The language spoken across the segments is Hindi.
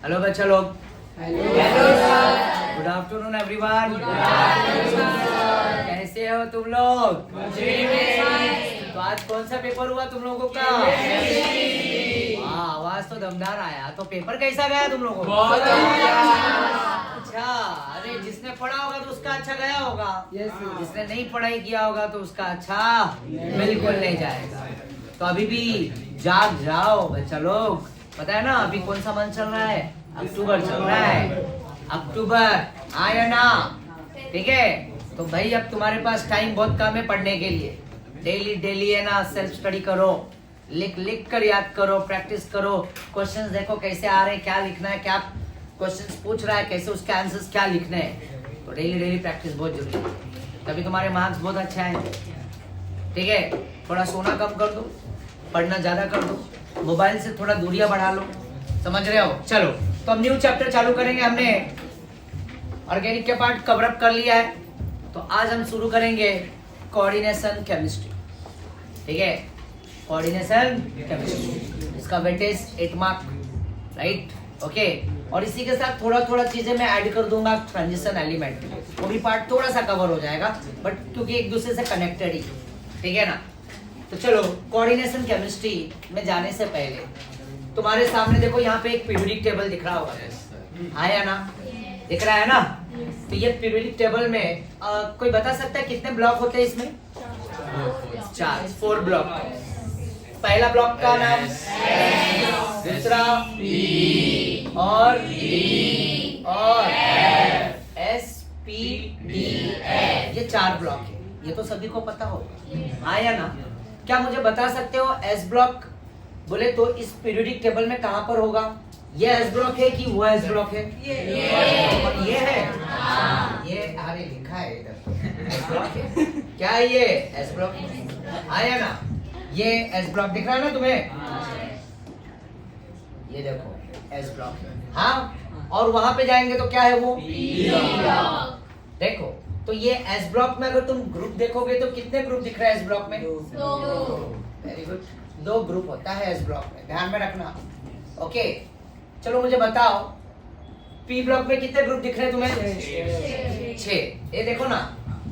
हेलो बच्चा लोग। Hello sir. Good afternoon everyone. कैसे हो तुम लोग? तो आज कौन सा पेपर हुआ तुम लोगों का? वाह, आवाज तो दमदार आया। तो पेपर कैसा गया तुम लोगों को? अच्छा, अरे जिसने पढ़ा होगा तो उसका अच्छा गया होगा। जिसने नहीं पढ़ाई किया होगा तो उसका अच्छा बिल्कुल नहीं जाएगा। तो अभी भी जाग जाओ बच्चा लोग। पता है ना अभी कौन सा मंथ चल रहा है? अक्टूबर चल रहा है। अक्टूबर आया ना, ठीक है? तो भाई अब तुम्हारे पास टाइम बहुत कम है पढ़ने के लिए। डेली डेली है ना सेल्फ स्टडी करो, लिख लिख कर याद करो, प्रैक्टिस करो। क्वेश्चंस देखो कैसे आ रहे हैं, क्या लिखना है, क्या क्वेश्चंस पूछ रहा है, कैसे उसके आंसर्स क्या लिखने हैं। तो डेली डेली प्रैक्टिस बहुत जरूरी है, तभी तुम्हारे मार्क्स बहुत अच्छा है। ठीक है? थोड़ा सोना कम कर दो, पढ़ना ज्यादा कर दो, मोबाइल से थोड़ा दूरियां बढ़ा लो। समझ रहे हो? चलो तो हम न्यू चैप्टर चालू करेंगे। हमने ऑर्गेनिक के पार्ट कवर अप कर लिया है, तो आज हम शुरू करेंगे कोऑर्डिनेशन केमिस्ट्री। ठीक है? कोऑर्डिनेशन केमिस्ट्री, इसका वेटेज 8 मार्क, राइट? ओके। और इसी के साथ थोड़ा थोड़ा चीजें मैं ऐड कर दूंगा ट्रांजिशन एलिमेंट, वो भी पार्ट थोड़ा सा कवर हो जाएगा, बट क्योंकि एक दूसरे से कनेक्टेड ही। ठीक है ना? तो चलो कोऑर्डिनेशन केमिस्ट्री में जाने से पहले तुम्हारे सामने देखो यहाँ पे एक पीरियोडिक टेबल दिख रहा होगा। आया ना? दिख रहा है ना? तो ये पीरियोडिक टेबल में कोई बता सकता है कितने ब्लॉक होते हैं इसमें? 4 ब्लॉक। पहला ब्लॉक का नाम, दूसरा और एस पी डी, ये 4 ब्लॉक है। ये तो सभी को पता होगा। आया ना? क्या मुझे बता सकते हो एस ब्लॉक बोले तो इस पीरियोडिक टेबल में कहां पर होगा? ये एस ब्लॉक है कि वो एस ब्लॉक है? ये है। ये अरे लिखा है इधर एस ब्लॉक है। क्या है ये? S block. आया ना? ये एस ब्लॉक दिख रहा है ना तुम्हें? ये देखो एस ब्लॉक। हाँ, और वहां पे जाएंगे तो क्या है वो? P block. देखो तो ये एस ब्लॉक में अगर तुम ग्रुप देखोगे तो कितने ग्रुप दिख रहे हैं एस ब्लॉक में? 2। वेरी गुड, 2 ग्रुप होता है एस ब्लॉक में, ध्यान में रखना। ओके, चलो मुझे बताओ पी ब्लॉक में कितने ग्रुप दिख रहे हैं तुम्हें? 6। ये देखो ना,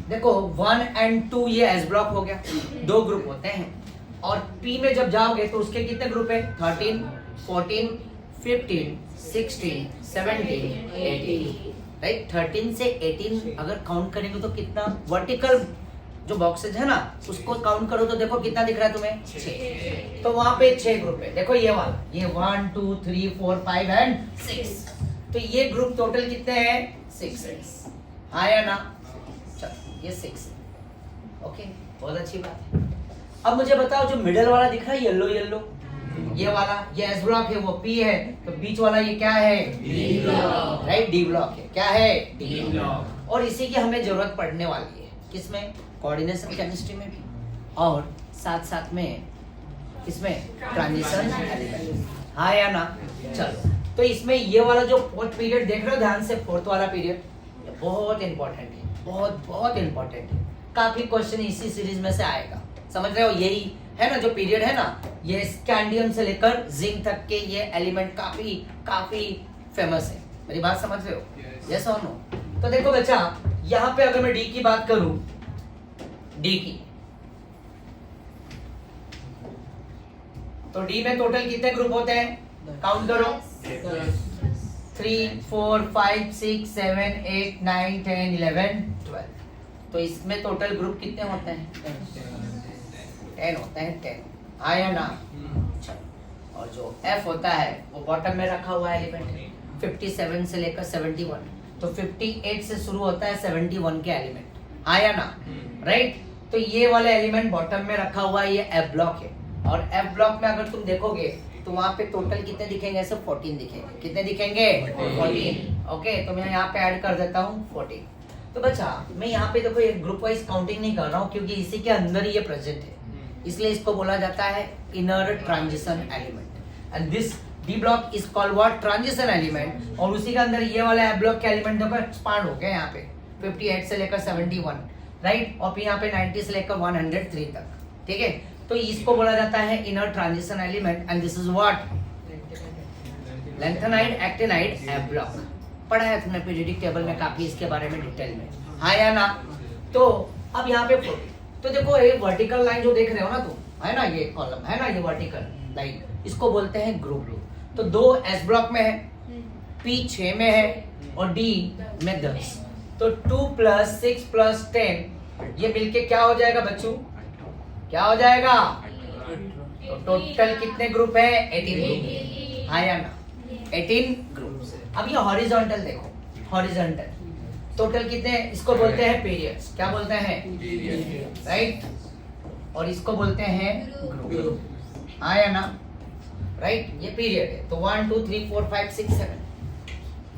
देखो 1 और 2 ये एस ब्लॉक हो गया, 2 ग्रुप होते हैं। और पी में जब जाओगे तो उसके कितने ग्रुप है? 13, 14, 15, 16, 17, 18, राइट? 13 से 18 अगर काउंट करेंगे तो कितना? वर्टिकल जो बॉक्सेज है ना उसको काउंट करो तो देखो कितना दिख रहा है तुम्हें? 6। तो वहां पे 6 ग्रुप है। देखो ये वाला, ये 1, 2, 3, 4, 5 एंड 6। तो ये ग्रुप टोटल कितने हैं? 6। आया ना? चलो ये 6। ओके, बहुत अच्छी बात है। अब मुझे बताओ जो मिडल वाला दिख रहा है येलो येलो, ये वाला, ये एस ब्लॉक है, वो पी है, तो बीच वाला ये क्या है? D block, right? D block है। क्या है? D block. और इसी की हमें जरूरत पड़ने वाली है किसमें? कोऑर्डिनेशन केमिस्ट्री में भी, और साथ साथ में इसमें ट्रांजिशन एलिमेंट। हाँ या ना? चलो तो इसमें ये वाला जो 4th पीरियड देख रहे हो ध्यान से, 4th वाला पीरियड बहुत इंपॉर्टेंट है, बहुत बहुत इंपॉर्टेंट है। काफी क्वेश्चन इसी सीरीज में से आएगा। समझ रहे हो? यही है ना जो पीरियड है ना, ये स्कैंडियम से लेकर जिंक तक के ये एलिमेंट काफी काफी फेमस है। मेरी बात समझ रहे हो? यस और नो? तो देखो बच्चा, यहाँ पे अगर मैं डी की बात करूं, डी की, तो डी में टोटल कितने ग्रुप होते हैं? काउंट करो। 3, 4, 5, 6, 7, 8, 9, 10, 11, 12। तो इसमें टोटल ग्रुप कितने होते हैं? 10 होते हैं। 10 आया ना? और जो F होता है वो बॉटम में रखा हुआ एलिमेंट है, 57 से लेकर 71। तो 58 से शुरू होता है 71 के एलिमेंट। आया ना? राइट? तो ये वाला एलिमेंट बॉटम में रखा हुआ है, ये F ब्लॉक है। और F ब्लॉक में अगर तुम देखोगे तो वहां पे टोटल कितने दिखेंगे? ऐसे 14 दिखेंगे। कितने दिखेंगे? 14। ओके, तो मैं यहाँ पे ऐड कर देता हूँ 14। तो बच्चा मैं यहाँ पे देखो ये ग्रुप वाइज काउंटिंग नहीं कर रहा हूँ क्योंकि इसी के अंदर ही ये प्रेजेंट है, इसलिए इसको बोला जाता है inner transition element. And this d block is called what? Transition element. और उसी के अंदर ये वाला एफ ब्लॉक के एलिमेंट देखो एक्सपांड हो गया यहाँ पे 58 से लेकर 71, राइट? और फिर यहाँ पे 90 से लेकर 103 तक। ठीक है? तो इसको बोला जाता है inner transition element. And this is what? Lanthanide, actinide, F block पढ़ा है तुमने पीरियोडिक टेबल में काफी इसके बारे में डिटेल में, हाँ या ना? तो अब यहाँ पे तो देखो ये वर्टिकल लाइन जो देख रहे हो ना तुम, है ना ये कॉलम है ना, ये वर्टिकल लाइन, इसको बोलते हैं ग्रुप। तो 2 एस ब्लॉक में है, पी 6 में है और डी में 10। तो 2 + 6 + 10 ये मिलके क्या हो जाएगा बच्चों? क्या हो जाएगा? तो टोटल कितने ग्रुप है? 18 ग्रुप, हाँ या ना? 18 ग्रुप। अब ये हॉरिजॉन्टल देखो, हॉरिजॉन्टल टोटल कितने? इसको बोलते हैं पीरियड्स। क्या बोलते हैं? राइट। और इसको बोलते हैं ग्रुप, हाँ या ना? राइट, ये पीरियड है। तो 1 2 3 4 5 6 7,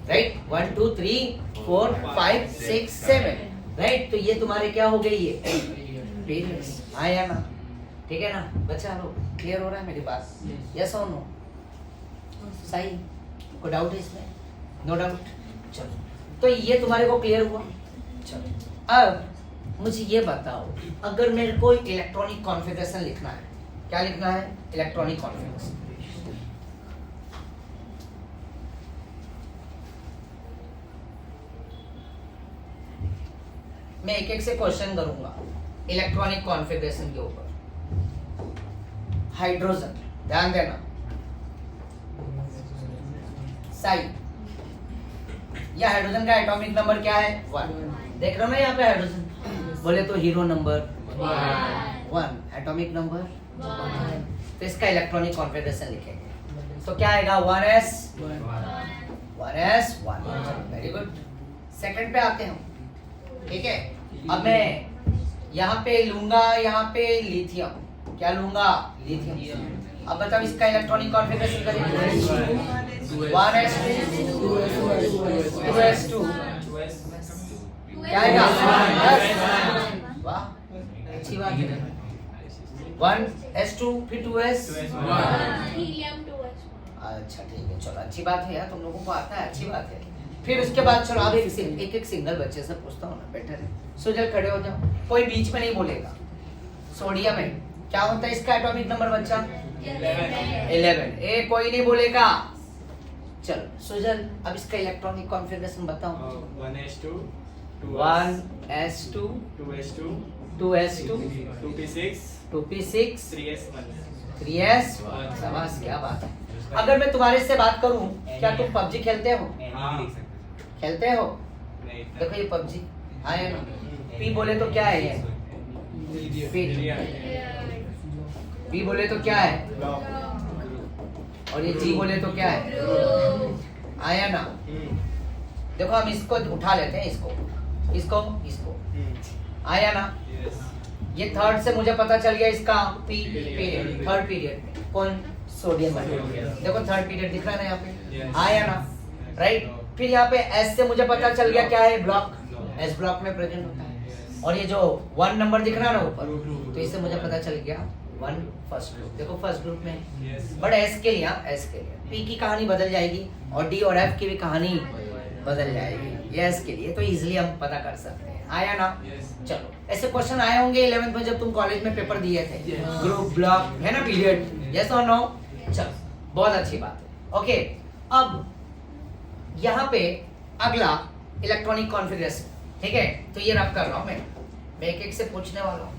राइट, 1 2 3 4 5 6 7, राइट। तो ये तुम्हारे क्या हो गई? ये पीरियड्स, हाँ या ना? ठीक है ना बच्चा लोग? क्लियर हो रहा है मेरी बात? यस और नो? सही? कोई डाउट है इसमें? No doubt? चलो, तो ये तुम्हारे को क्लियर हुआ। चलो अब मुझे ये बताओ, अगर मेरे को इलेक्ट्रॉनिक कॉन्फ़िगरेशन लिखना है, क्या लिखना है? Electronic configuration. मैं एक एक से क्वेश्चन करूंगा इलेक्ट्रॉनिक कॉन्फ़िगरेशन के ऊपर। हाइड्रोजन, ध्यान देना, साई, या हाइड्रोजन का एटॉमिक नंबर क्या है? 1। देख रहे हो ना यहाँ पे हाइड्रोजन, बोले तो हीरो नंबर 1, एटॉमिक नंबर 1। तो इसका इलेक्ट्रॉनिक कॉन्फ़िगरेशन लिखेंगे तो क्या आएगा? 1s 1, very good. सेकंड पे आते हैं, ठीक है। अब मैं यहाँ पे लूंगा, यहाँ पे लिथियम, क्या लूंगा? लिथियम। अब बताओ इसका इलेक्ट्रॉनिक कॉन्फ़िगरेशन करेंगे 1s2 2s2, क्या आएगा? वाह, अच्छी बात है। 1s2 फिर 2s, अच्छा ठीक है, चलो अच्छी बात है यार, तुम लोगों को आता है, अच्छी बात है। फिर उसके बाद चलो अब एक सिंगल बच्चे से पूछता हूँ ना, बेटर है। सुजल खड़े हो जाओ, कोई बीच में नहीं बोलेगा। सोडियम है, क्या होता है इसका एटॉमिक नंबर बच्चा? 11। ए कोई नहीं बोलेगा। चलो सुजल, अब इसका इलेक्ट्रॉनिक कॉन्फ़िगरेशन बताओ। 1s2 1s2 2s2 2s2 2p6 2p6 3s1 3s1। शाबाश, क्या बात है। अगर मैं तुम्हारे से बात करूं, क्या तुम पबजी खेलते हो? खेलते हो? देखो ये पबजी आया ना, पी बोले तो क्या है ये? पी बोले तो क्या है? और ये जी बोले तो क्या है? आया ना? देखो हम इसको उठा लेते हैं, इसको आया ना? ये थर्ड से मुझे पता चल गया इसका पी पीरियड, थर्ड पीरियड में कौन? सोडियम है। देखो थर्ड पीरियड दिख रहा है ना यहाँ पे, आया ना? राइट। फिर यहाँ पे एस से मुझे पता चल गया क्या है? ब्लॉक, एस ब्लॉक में प्रेजेंट होता है। और ये जो 1 नंबर दिख रहा है ना ऊपर, तो इससे मुझे पता चल गया 1 फर्स्ट ग्रुप। देखो फर्स्ट ग्रुप में, बट एस के लिए, एस के लिए पी की कहानी बदल जाएगी और डी और एफ की भी कहानी बदल जाएगी। ये एस के लिए तो इजीली हम पता कर सकते हैं, आया ना? चलो ऐसे क्वेश्चन आए होंगे 11th में जब तुम कॉलेज में पेपर दिए थे, ग्रुप, ब्लॉक, है ना, पीरियड, यस और नो? चलो बहुत अच्छी बात है। ओके, अब यहाँ पे अगला इलेक्ट्रॉनिक कॉन्फ़िगरेशन, ठीक है। तो ये रब कर रहा हूं मैं एक एक से पूछने वाला हूं।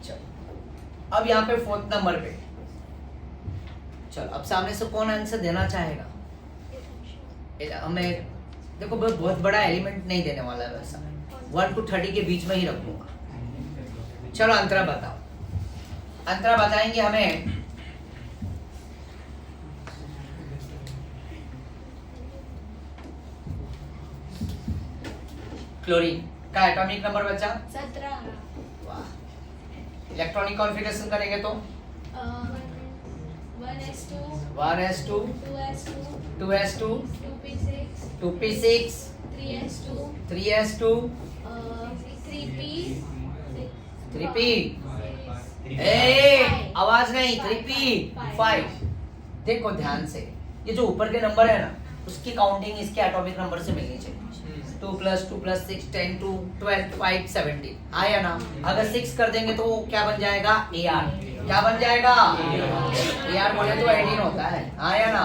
चलो अब यहाँ पे 4th नंबर पे, चलो अब सामने से कौन आंसर देना चाहेगा? मैं देखो बहुत बड़ा एलिमेंट नहीं देने वाला है, वैसा 1 to 30 के बीच में ही रखूंगा। चलो अंतरा बताओ, अंतरा बताएंगे हमें। क्लोरीन का एटॉमिक नंबर बच्चा 17। वाह। इलेक्ट्रॉनिक कॉन्फ़िगरेशन करेंगे तो 1s2 1s2 2s2 2s2 2p6 2p6 3s2 3s2 3p 3p ए आवाज नहीं, 3p 5। देखो ध्यान से, ये जो ऊपर के नंबर है ना, उसकी काउंटिंग इसके एटॉमिक नंबर से मिलनी चाहिए। 2 + 2 + 6 10 2 12 5 17 आया ना। अगर 6 कर देंगे तो वो क्या बन जाएगा AR। क्या बन जाएगा AR बोले तो 18 होता है। आया ना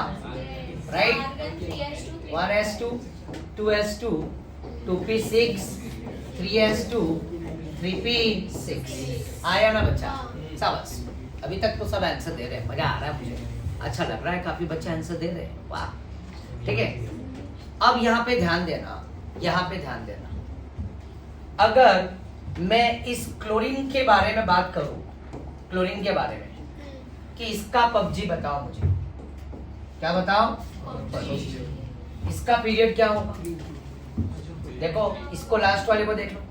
right. Argon 3s2 1s2 2s2 2p6 3s2 3p6 आया ना बच्चा। शाबाश। अभी तक तो सब आंसर दे रहे हैं, मजा आ रहा है मुझे, अच्छा लग रहा है, काफी बच्चे आंसर दे रहे हैं, वाह। ठीक है, अब यहाँ पे ध्यान देना, यहाँ पे ध्यान देना। अगर मैं इस क्लोरीन के बारे में बात करूं, क्लोरीन के बारे में कि इसका पबजी बताओ मुझे, क्या बताओ? इसका पीरियड क्या होगा? देखो इसको लास्ट वाले को देख लो,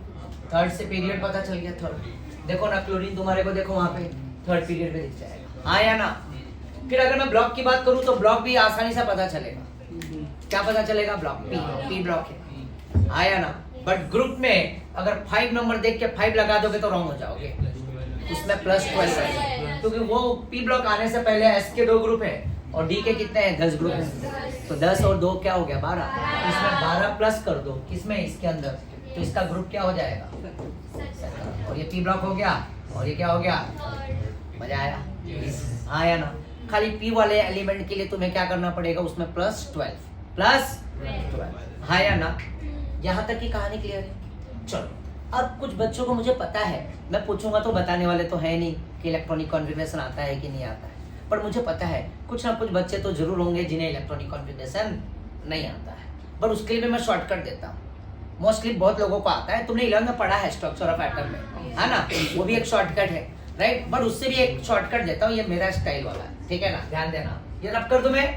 थर्ड से पीरियड पता चल गया। थर्ड देखो ना, क्लोरीन तुम्हारे को देखो वहां पे थर्ड पीरियड पे दिख जाएगा। हाँ या ना? फिर अगर मैं ब्लॉक की बात करूं तो ब्लॉक भी आसानी से पता चलेगा। क्या पता चलेगा? ब्लॉक पी ब्लॉक है। आया ना? बट ग्रुप में अगर 5 नंबर देख के 5 लगा दोगे तो रॉन्ग हो जाओगे, उसमें +12 है, क्योंकि वो पी ब्लॉक आने से पहले एस के 2 ग्रुप है और डी के कितने हैं? 10 ग्रुप हैं। तो 10 और 2 क्या हो गया? 12। इसमें 12 प्लस कर दो, किसमें? इसके अंदर, तो इसका ग्रुप क्या हो जाएगा? और ये पी ब्लॉक हो गया और ये क्या हो गया? मजा आया? आया ना? खाली पी वाले एलिमेंट के लिए तुम्हें क्या करना पड़ेगा? उसमें +12 हाँ या ना? यहाँ तक की कहानी क्लियर है? चलो अब कुछ बच्चों को मुझे पता है, मैं पूछूंगा तो बताने वाले तो है नहीं कि इलेक्ट्रॉनिक कॉन्फ़िगरेशन आता है कि नहीं आता है, पर मुझे पता है कुछ ना कुछ बच्चे तो जरूर होंगे जिन्हें इलेक्ट्रॉनिक कॉन्फ़िगरेशन नहीं आता है, पर उसके लिए भी मैं शॉर्टकट देता हूँ। मोस्टली बहुत लोगों को आता है, तुमने 11 में पढ़ा है स्ट्रक्चर ऑफ एटम में, है ना? वो भी एक शॉर्टकट है, राइट? बट उससे भी एक शॉर्टकट देता हूँ, ये मेरा स्टाइल वाला है, ठीक है ना? ध्यान देना, ये रब कर दूं मैं।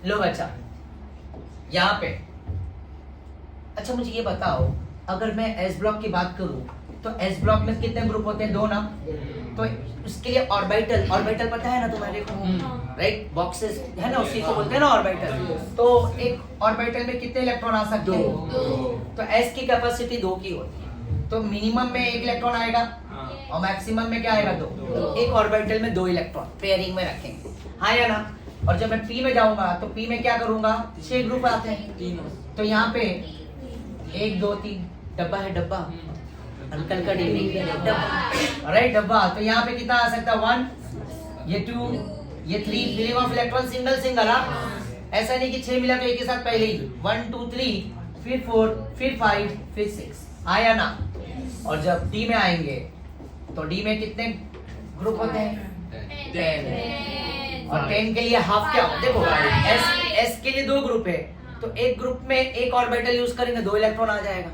लो बच्चा, यहाँ पे अच्छा मुझे ये बताओ, अगर मैं एस ब्लॉक की बात करूं तो एस ब्लॉक में कितने ग्रुप होते हैं? 2 ना? तो उसके लिए ऑर्बिटल, ऑर्बिटल पता है ना तुम्हारे को, राइट? बॉक्सेस है ना, उसी को बोलते हैं ना ऑर्बिटल। तो एक ऑर्बिटल में कितने इलेक्ट्रॉन आ सकते हैं? तो एस की कैपेसिटी 2 की होती है, तो मिनिमम में 1 इलेक्ट्रॉन आएगा और मैक्सिमम में क्या आएगा? 2। एक ऑर्बिटल में 2 इलेक्ट्रॉन पेयरिंग में रखेंगे, हाँ या ना? और जब मैं पी में जाऊंगा तो पी में क्या करूंगा? 6 ग्रुप आते हैं, तो यहाँ पे 1 2 3 डब्बा है, डब्बा अंकल का डेली डब्बा, राइट? डब्बा। तो यहाँ पे कितना आ सकता है? 1, ये 2, ये 3, filling of electron single single. ऐसा नहीं कि 6 मिला तो एक ही साथ पहले ही 1 2 3, फिर 4, फिर 5, फिर 6, आया ना? और जब डी में आएंगे तो डी में कितने ग्रुप होते हैं? 10। और 10 के लिए हाफ क्या होगा? देखो एस के लिए 2 ग्रुप है, तो एक ग्रुप में एक ऑर्बिटल यूज करेंगे 2 इलेक्ट्रॉन आ जाएगा।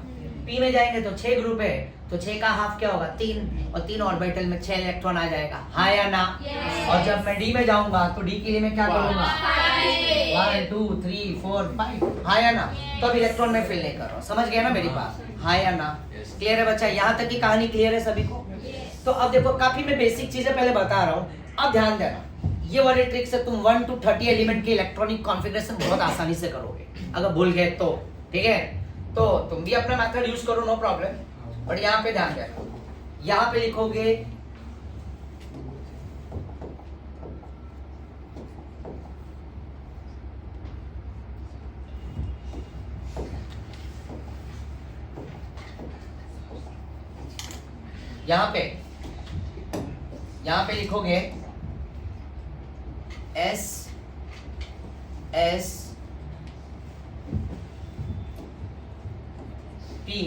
पी में जाएंगे तो 6 ग्रुप है, तो 6 का हाफ क्या होगा? 3, और 3 ऑर्बिटल में 6 इलेक्ट्रॉन आ जाएगा, हाँ या ना? और जब मैं डी में जाऊंगा तो डी के लिए मैं क्या करूंगा? 1 2 3 4 5, हाँ या ना? तो अब इलेक्ट्रॉन में फिल नहीं कर रहा हूँ, समझ गया ना मेरी बात? हाँ या ना? क्लियर है बच्चा? यहाँ तक की कहानी क्लियर है सभी को? तो अब देखो, काफी मैं बेसिक चीजें पहले बता रहा हूँ, अब ध्यान देना, ये वाले ट्रिक से तुम 1 to 30 एलिमेंट के इलेक्ट्रॉनिक कॉन्फ़िगरेशन बहुत आसानी से करोगे, अगर भूल गए तो, ठीक है? तो तुम भी अपना मेथड यूज करो, नो प्रॉब्लम। बट यहाँ पे ध्यान देना, यहाँ पे लिखोगे यहाँ पे लिखोगे S S P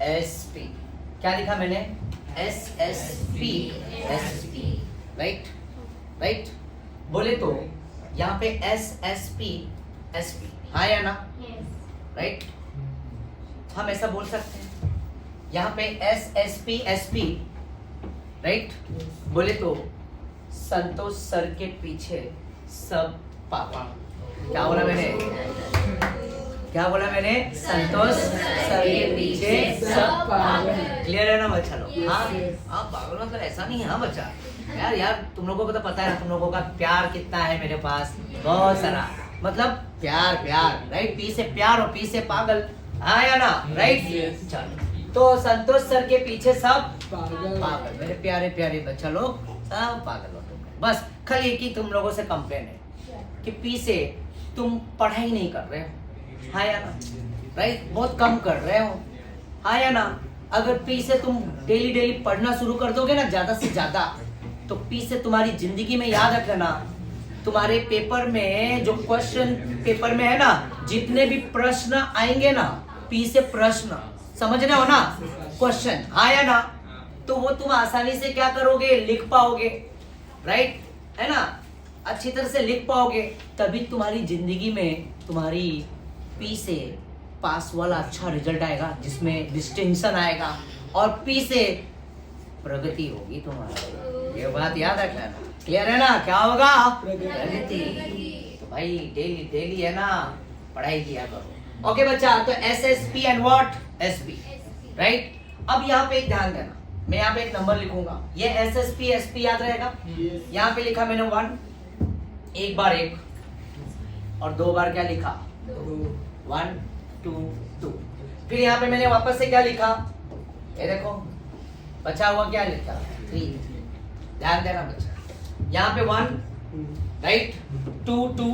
S P. क्या लिखा मैंने? S S P S P, right? Right बोले तो यहाँ पे S S P S P, हाँ या ना? राइट? हम ऐसा बोल सकते हैं, यहाँ पे S S P S P, right? बोले तो संतोष सर के पीछे सब पापा। क्या बोला मैंने? क्या बोला मैंने? संतोष सर के पीछे सब पागल। क्लियर है ना बच्चा लोग? हाँ हाँ, पागल मतलब ऐसा नहीं है, हाँ बच्चा। यार तुम लोगों को तो पता है, तुम लोगों का प्यार कितना है मेरे पास, बहुत सारा, मतलब प्यार प्यार, राइट। पी से प्यार और पी से पागल, हाँ या ना, राइट। चलो, तो संतोष सर के पीछे सब पागल। मेरे प्यारे प्यारे बच्चा लोग सब पागल हो तुम। बस खाली एक ही तुम लोगों से कंप्लेन है कि पी से तुम पढ़ाई नहीं कर रहे हो, हाँ या ना, राइट। बहुत कम कर रहे हो, हाँ या ना। अगर पी से तुम डेली डेली पढ़ना शुरू कर दोगे ना ज्यादा से ज्यादा, तो पी से तुम्हारी जिंदगी में याद रख लेना, तुम्हारे पेपर में जो क्वेश्चन पेपर में है ना, जितने भी प्रश्न आएंगे ना, पी से प्रश्न समझ रहे हो ना, क्वेश्चन, हाँ या ना, तो वो तुम आसानी से क्या करोगे, लिख पाओगे, राइट, है ना। अच्छी तरह से लिख पाओगे, तभी तुम्हारी जिंदगी में तुम्हारी पी से पास वाला अच्छा रिजल्ट आएगा, जिसमें डिस्टिंक्शन आएगा, और पी से प्रगति होगी तुम्हारी। ये बात याद रखना, क्लियर है ना। क्या होगा, प्रगति। तो भाई डेली डेली है ना पढ़ाई किया करो। ओके बच्चा, तो SSP and what, SP, right. अब यहाँ पे एक ध्यान देना, मैं यहाँ पे एक नंबर लिखूंगा, ये SSP SP याद रहेगा। यहाँ पे लिखा मैंने 1, एक बार 1 और 2 बार क्या लिखा, 1 2 2। फिर यहाँ पे मैंने वापस से क्या लिखा, ये देखो बचा हुआ क्या लिखा, 3। ध्यान देना बच्चा, यहाँ पे 1, राइट, 2 2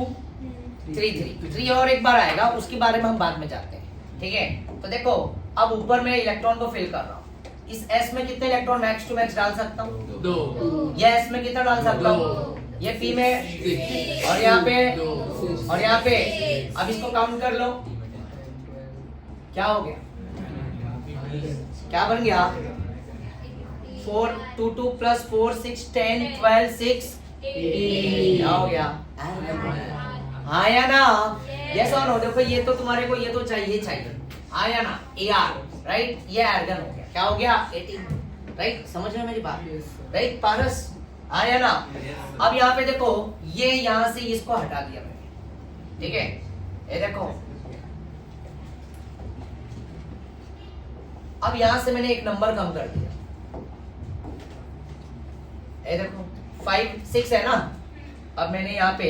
3 3 और एक बार आएगा, उसके बारे में हम बाद में जाते हैं, ठीक है। तो देखो अब ऊपर में इलेक्ट्रॉन को फिल कर रहा हूँ। इस S में कितने इलेक्ट्रॉन मैक्स टू मैक्स डाल सकता हूँ, 2। ये S में कितना डाल सकता हूँ, ये P में, और यहाँ पे, और यहाँ पे। अब इसको काउंट कर लो, क्या हो गया, क्या बन गया, 4 2 2 प्लस 4 6 10 12 6 क्या हो गया, हाँ या ना, यस और नो। देखो ये तो तुम्हारे को ये तो चाहिए, हाँ या ना, AR, राइट, ये आर्गन हो गया, क्या हो गया, 18, राइट। समझ रहे हो मेरी बात, राइट पारस, हाँ या ना। अब यहाँ पे देखो, ये यहाँ से इसको हटा दिया मैंने, ठीक है। ये देखो अब यहाँ से मैंने एक नंबर कम कर दिया, ये देखो 5 6 है ना। अब मैंने यहाँ पे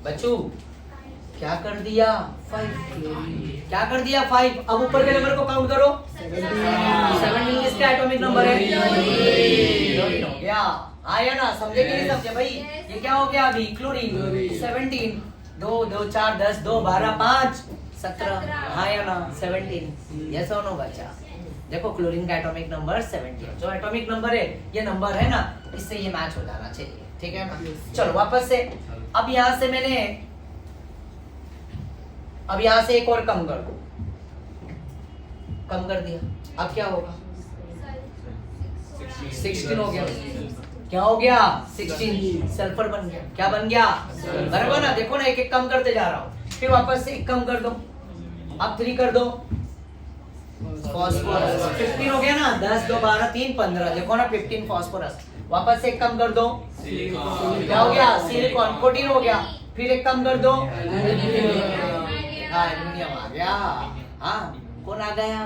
बच्चों क्या कर दिया, 5, क्या कर दिया 5। अब ऊपर के नंबर को काउंट करो, 17 किसका एटॉमिक नंबर है, हो गया, आया ना, समझे कि नहीं समझे भाई। ये क्या हो गया अभी, क्लोरीन, 17, 2 2 4 10 2 12 5 17, हाँ या ना, 17। यस और नो बच्चा। देखो क्लोरीन का एटॉमिक नंबर 17, जो एटॉमिक नंबर है, ये नंबर है ना, इससे ये मैच हो जाना चाहिए, ठीक है ना। चलो वापस से, अब यहाँ से मैंने, अब यहाँ से एक और कम कर दो, कम कर दिया, अब क्या होगा, 16 हो गया, क्या हो गया, 16 सल्फर बन गया, क्या बन गया, बराबर ना। देखो ना एक एक कम करते जा रहा हूँ, फिर वापस से एक कम कर दो, अब 3 कर दो, फास्फोरस 15 हो गया ना, 10 2 12 3 15, देखो ना 15 फास्फोरस। वापस से एक कम कर दो, क्या हो गया, सिलिकॉन 14 हो गया, फिर एक कम कर दो, एल्युमिनियम आ गया, हाँ कौन आ गया,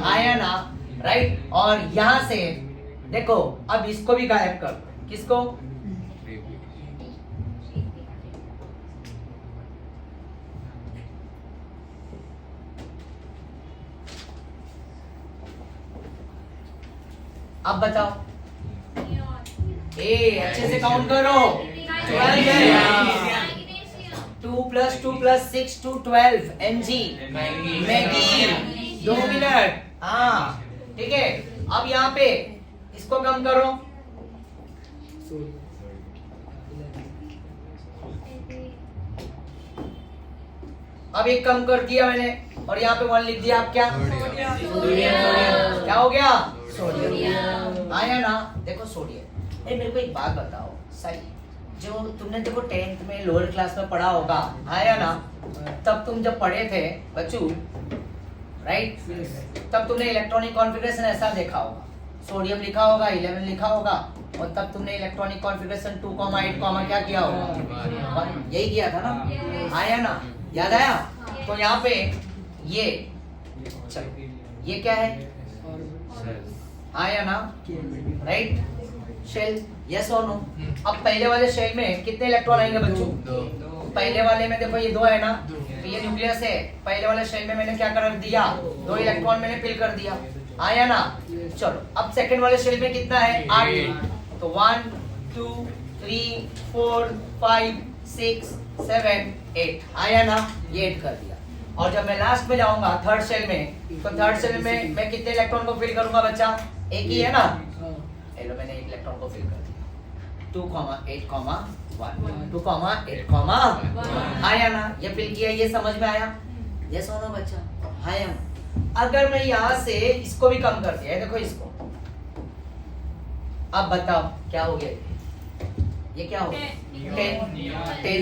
आया ना, राइट। और यहाँ से देखो अब इसको भी गायब कर दो, किसको, अब बताओ, अच्छे से काउंट करो, 12 है, 2 + 6 2 12 Mg मैगी, 2 मिनट, हाँ ठीक है। अब यहाँ पे इसको कम करो, अब एक कम कर दिया मैंने, और यहाँ पे 1 लिख दिया। अब क्या, क्या हो गया, सोडियम, आया ना। देखो सोडियम, मेरे को एक बात बताओ, सही जो तुमने देखो 10th में लोअर क्लास में पढ़ा होगा, आया ना, तब तुम जब पढ़े थे बच्चों, राइट, तब तुमने इलेक्ट्रॉनिक कॉन्फ़िगरेशन ऐसा देखा होगा, सोडियम लिखा होगा, 11 लिखा होगा, और तब तुमने इलेक्ट्रॉनिक कॉन्फ़िगरेशन 2,8, क्या किया होगा, यही किया था ना, आया ना, याद आया। तो यहाँ पे ये, चलो ये क्या है, आया ना, राइट, शेल, यस और नो? अब पहले वाले शेल में कितने इलेक्ट्रॉन आएंगे बच्चों? पहले वाले में देखो ये 2 है ना, तो ये न्यूक्लियस है। पहले वाले शेल में मैंने क्या कर दिया? 2 इलेक्ट्रॉन मैंने फिल कर दिया, आया ना? चलो अब सेकंड वाले शेल में कितना है? 8। तो 1 2 3 4 5 6 7 8, आया ना? ये 8 कर दिया। और जब मैं लास्ट में जाऊंगा थर्ड शेल में, तो थर्ड शेल में मैं कितने इलेक्ट्रॉन को फिल करूंगा बच्चा? एक ही है ना? हेलो, मैंने एक इलेक्ट्रॉन को फिल कर दिया। 2, 8, 1 2, 8, 1, आया ना? ये फिल किया, ये समझ में आया? ये सुनो बच्चा, आया ना? अगर मैं यहाँ से इसको भी कम कर दिया, देखो इसको, अब बताओ क्या हो गया? ये क्या हो गया? 10।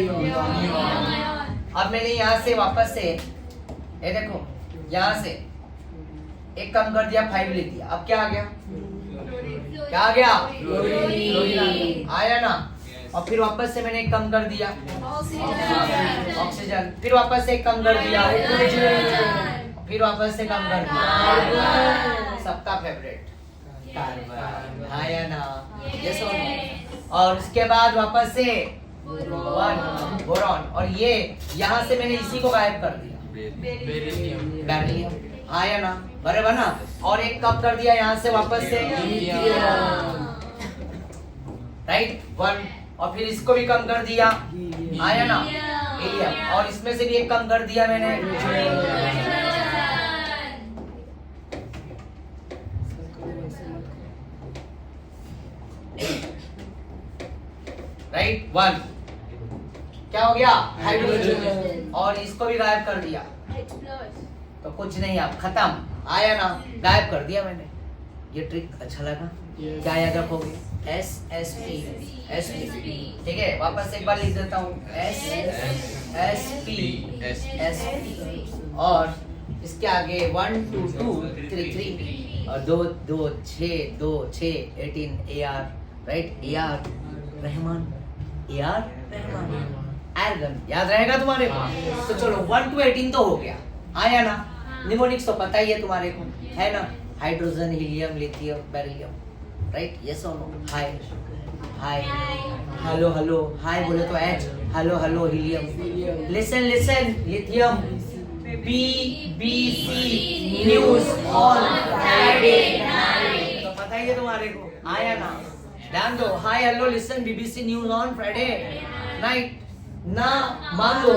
अब मैंने यहाँ से वापस से, ये देखो, यहाँ से एक कम कर दिया, 5 लिख दिया। अब क्या आ गया? क्या आ गया? आया ना? और फिर वापस से मैंने एक कम कर दिया, ऑक्सीजन। फिर वापस से एक कम कर दिया, फिर वापस से कम कर दिया। सबका फेवरेट कार्बन, आया ना? यस और नो? और उसके बाद वापस से बोरॉन, और ये यहाँ से मैंने इसी को गायब कर दिया, बेरिलियम, आया ना? बराबर ना? और एक कम कर दिया यहाँ से वापस से, राइट, 1। और फिर इसको भी कम कर दिया, आया ना? हीलियम। और इसमें से भी एक कम कर दिया मैंने, राइट, 1। क्या हो गया? हाइड्रोजन। और इसको भी गायब कर दिया, तो कुछ नहीं, आप खत्म, आया ना? गायब कर दिया मैंने। ये ट्रिक अच्छा लगा? क्या याद रखोगे? SSP, ठीक है? वापस एक बार लिख देता हूँ, SSP, और इसके आगे 1 2 2 3 3 और 2 2 6 2 6 18 AR, right? AR Rahman, AR Rahman, argon, याद रहेगा तुम्हारे को? तो चलो 1 to 18 तो हो गया, आया ना? निमोनिक्स तो पता ही है तुम्हारे को, है ना? Hydrogen, helium, lithium, beryllium, right? Yes और नो? हाय हाय, हेलो हेलो, हाय बोले तो H, hello hello, helium, listen listen, lithium, BBC news on Friday night, तो पता ही है तुम्हारे को, आया ना? ध्यान दो, hi hello listen BBC news on Friday night. ना मांगो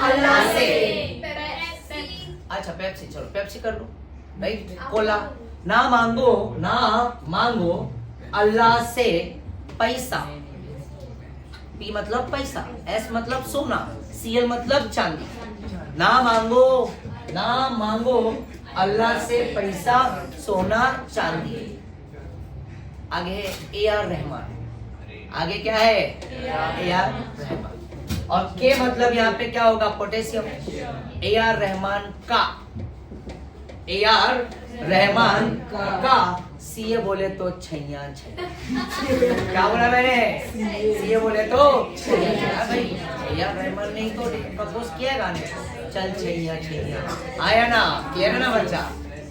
अल्लाह से, अच्छा पेप्सी, चलो पेप्सी कर लो, राइट? कोला, ना मांगो अल्लाह से पैसा। P मतलब पैसा, S मतलब सोना, CL मतलब चांदी। ना मांगो अल्लाह से पैसा, सोना, चांदी। आगे है AR रहमान, आगे क्या है? AR रहमान। और के मतलब यहाँ पे क्या होगा? पोटेशियम। AR रहमान का, AR रहमान का, सीए बोले तो छैया छैया। क्या बोला मैंने? सीए बोले तो छैया भाई, AR रहमान नहीं तो प्रपोज किया गाने, चल छैया छैया, आया ना? क्लियर है ना बच्चा?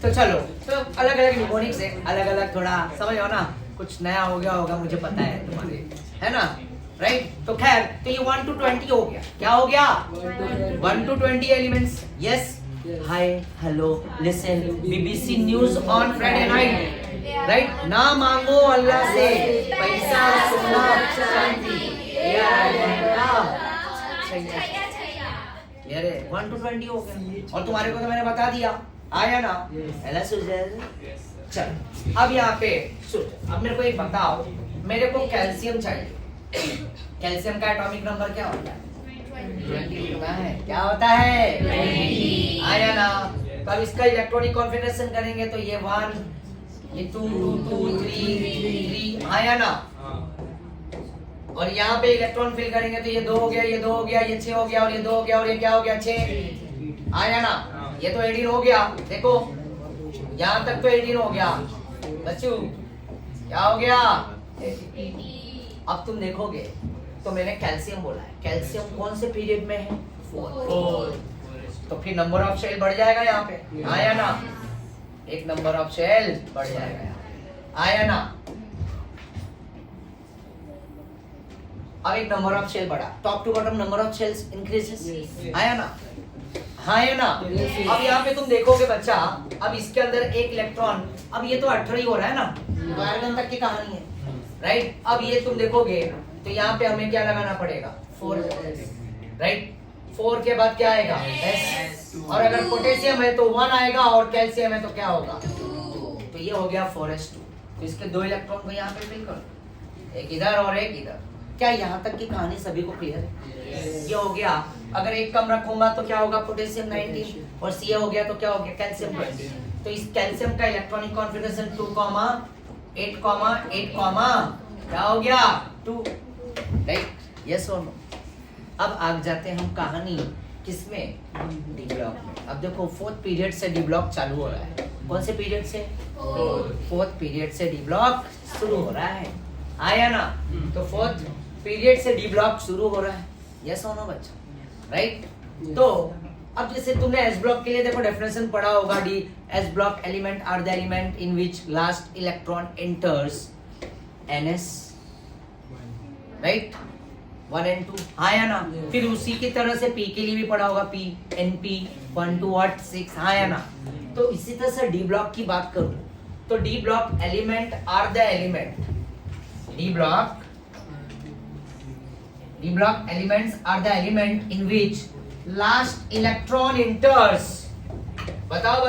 तो चलो, तो अलग अलग निमोनिक्स है, अलग अलग थोड़ा समझ आओ ना, कुछ नया हो गया होगा, मुझे पता है तुम्हारे, है ना? राइट? तो खैर, तो ये 1 to 20 हो गया। क्या हो गया? 1 to 20 elements. Yes, hi hello listen BBC news on Friday night, right? ना मांगो अल्लाह से पैसा, सोना, चांदी, क्लियर है? 1 to 20 हो गया। और तुम्हारे को तो मैंने बता दिया, आया ना? चल, अब यहाँ पे सुन, अब मेरे को एक बताओ, मेरे को कैल्शियम चाहिए। कैल्शियम का एटॉमिक नंबर क्या होता है? 20 होता है। क्या होता है? 20, आया ना? तो अब इसका इलेक्ट्रॉनिक कॉन्फ़िगरेशन करेंगे तो ये 1, ये 2 2 2 3 आया ना? और यहाँ पे इलेक्ट्रॉन फिल करेंगे तो ये 2 हो गया, ये 2 हो गया, ये 6 हो गया, और ये 2 हो गया, और ये क्या हो गया? 6, आया ना? ये तो 18 हो गया। देखो यहाँ तक तो 18 हो गया बच्चों, क्या हो गया? अब तुम देखोगे तो मैंने कैल्शियम बोला है, कैल्शियम कौन से पीरियड में है? 4। तो फिर नंबर ऑफ शेल बढ़ जाएगा यहाँ पे, आया ना? एक नंबर ऑफ शेल बढ़ जाएगा यहाँ, आया ना? अब एक नंबर ऑफ शेल बढ़ा, top to bottom number of shells increases, आया ना? हाँ है ना? अब यहाँ पे तुम देखोगे बच्चा, अब इसके अंदर एक इलेक्ट्रॉन, अब ये तो 18 ही हो रहा है ना, वायर गन तक की कहानी है, राइट? अब ये तुम देखोगे तो यहाँ पे हमें क्या लगाना पड़ेगा? 4, राइट? 4 के बाद क्या आएगा? S। और अगर पोटेशियम है तो 1 आएगा और कैल्शियम है तो क्या होगा? 2। तो ये हो गया 4s2। तो इसके 2 इलेक्ट्रॉन को यहाँ पे फिल कर दो, एक इधर और एक इधर। क्या यहाँ तक की कहानी सभी को क्लियर है? ये हो गया। अगर एक कम रखूंगा तो क्या होगा? पोटेशियम 19 और Ca हो गया तो क्या हो गया? कैल्शियम 20। तो इस कैल्शियम का इलेक्ट्रॉनिक कॉन्फ़िगरेशन 2,8,8, क्या हो गया? 2, राइट? यस और नो? अब आग जाते हैं हम कहानी किसमें? डी ब्लॉक में। अब देखो 4th पीरियड से डी ब्लॉक चालू हो रहा है। कौन से पीरियड से? 4th पीरियड से डी ब्लॉक शुरू हो रहा है, आया ना? तो 4th पीरियड से डी ब्लॉक शुरू हो रहा है, यस और नो बच्चा, राइट? तो अब जैसे तुमने एस ब्लॉक के लिए देखो डेफिनेशन पढ़ा होगा, d s block element are the element in which last electron enters ns, right? 1 and 2, आया ना? फिर उसी की तरह से p के लिए भी पढ़ा होगा, p np 1 to 6, आया ना? तो इसी तरह से डी ब्लॉक की बात करूं तो d block element are the element, d block elements are the element in which last electron enters. बताओ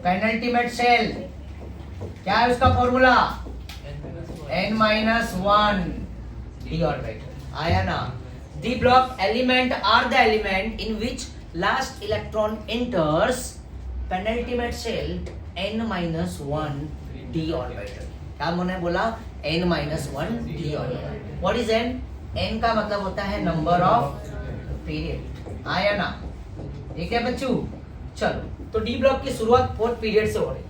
पेनल्टीमेट शेल क्या है उसका फॉर्मूला? n-1 d ऑर्बिटल, आया ना? D block element are the element in which last electron enters penultimate shell n-1 d orbital. क्या मैंने बोला? n-1 d orbital. What is n? n का मतलब होता है नंबर ऑफ पीरियड, आया ना? ठीक है बच्चों? चलो, तो डी ब्लॉक की शुरुआत 4th पीरियड से हो रही है।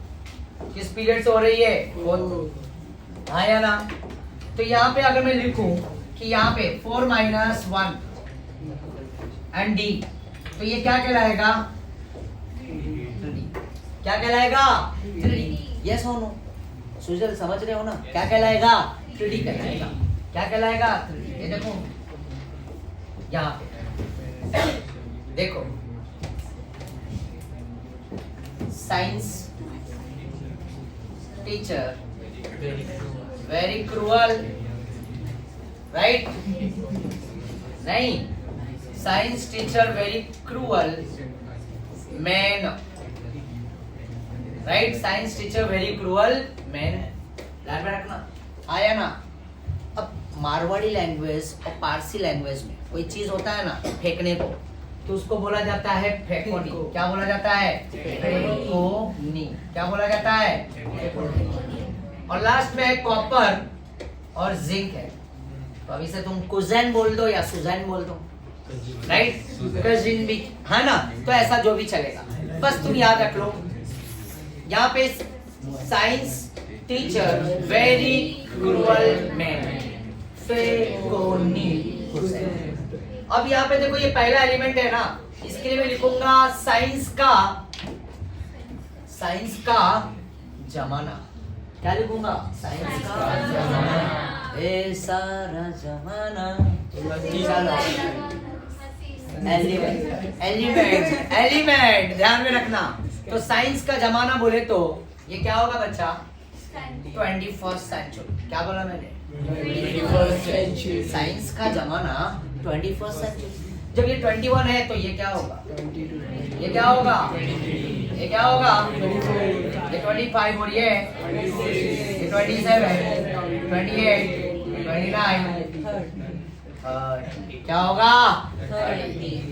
किस पीरियड से हो रही है? 4th, आया ना? तो यहाँ पे अगर मैं लिखूं कि यहाँ पे 4-1 एंड d, तो ये क्या कहलाएगा? क्या कहलाएगा? 3D। यस और नो? सुजल समझ रहे हो ना? क्या कहलाएगा? 3D कहलाएगा। क्या कहलाएगा? 3D। ये देखो यहाँ पे देखो, science teacher very cruel, right? नहीं, science teacher very cruel man, right? Science teacher very cruel man, ध्यान में रखना, आया ना? अब मारवाड़ी लैंग्वेज और पारसी लैंग्वेज में कोई चीज होता है ना फेंकने को, तो उसको बोला जाता है फेकोनी। क्या बोला जाता है? फेकोनी। क्या बोला जाता है? और लास्ट में कॉपर और जिंक है, तो अभी से तुम कुजैन बोल दो या सुजैन बोल दो, राइट? कजिन भी, है ना? तो ऐसा जो भी चलेगा, बस तुम याद रख लो। यहाँ पे science teacher very cruel man, फेकोनी। अब यहाँ पे देखो ये पहला एलिमेंट है ना, इसके लिए मैं लिखूंगा साइंस का जमाना। क्या लिखूंगा? साइंस का जमाना, ए सारा जमाना। एलिमेंट ध्यान में रखना। तो साइंस का जमाना बोले तो ये क्या होगा बच्चा? 21st century. क्या बोला मैंने? 21st century. साइंस का जमाना 21st सेंचुरी। जब ये 21 है तो ये क्या होगा? ये क्या होगा? ये क्या होगा? ये 25 और ये 27, 28, 29, क्या होगा?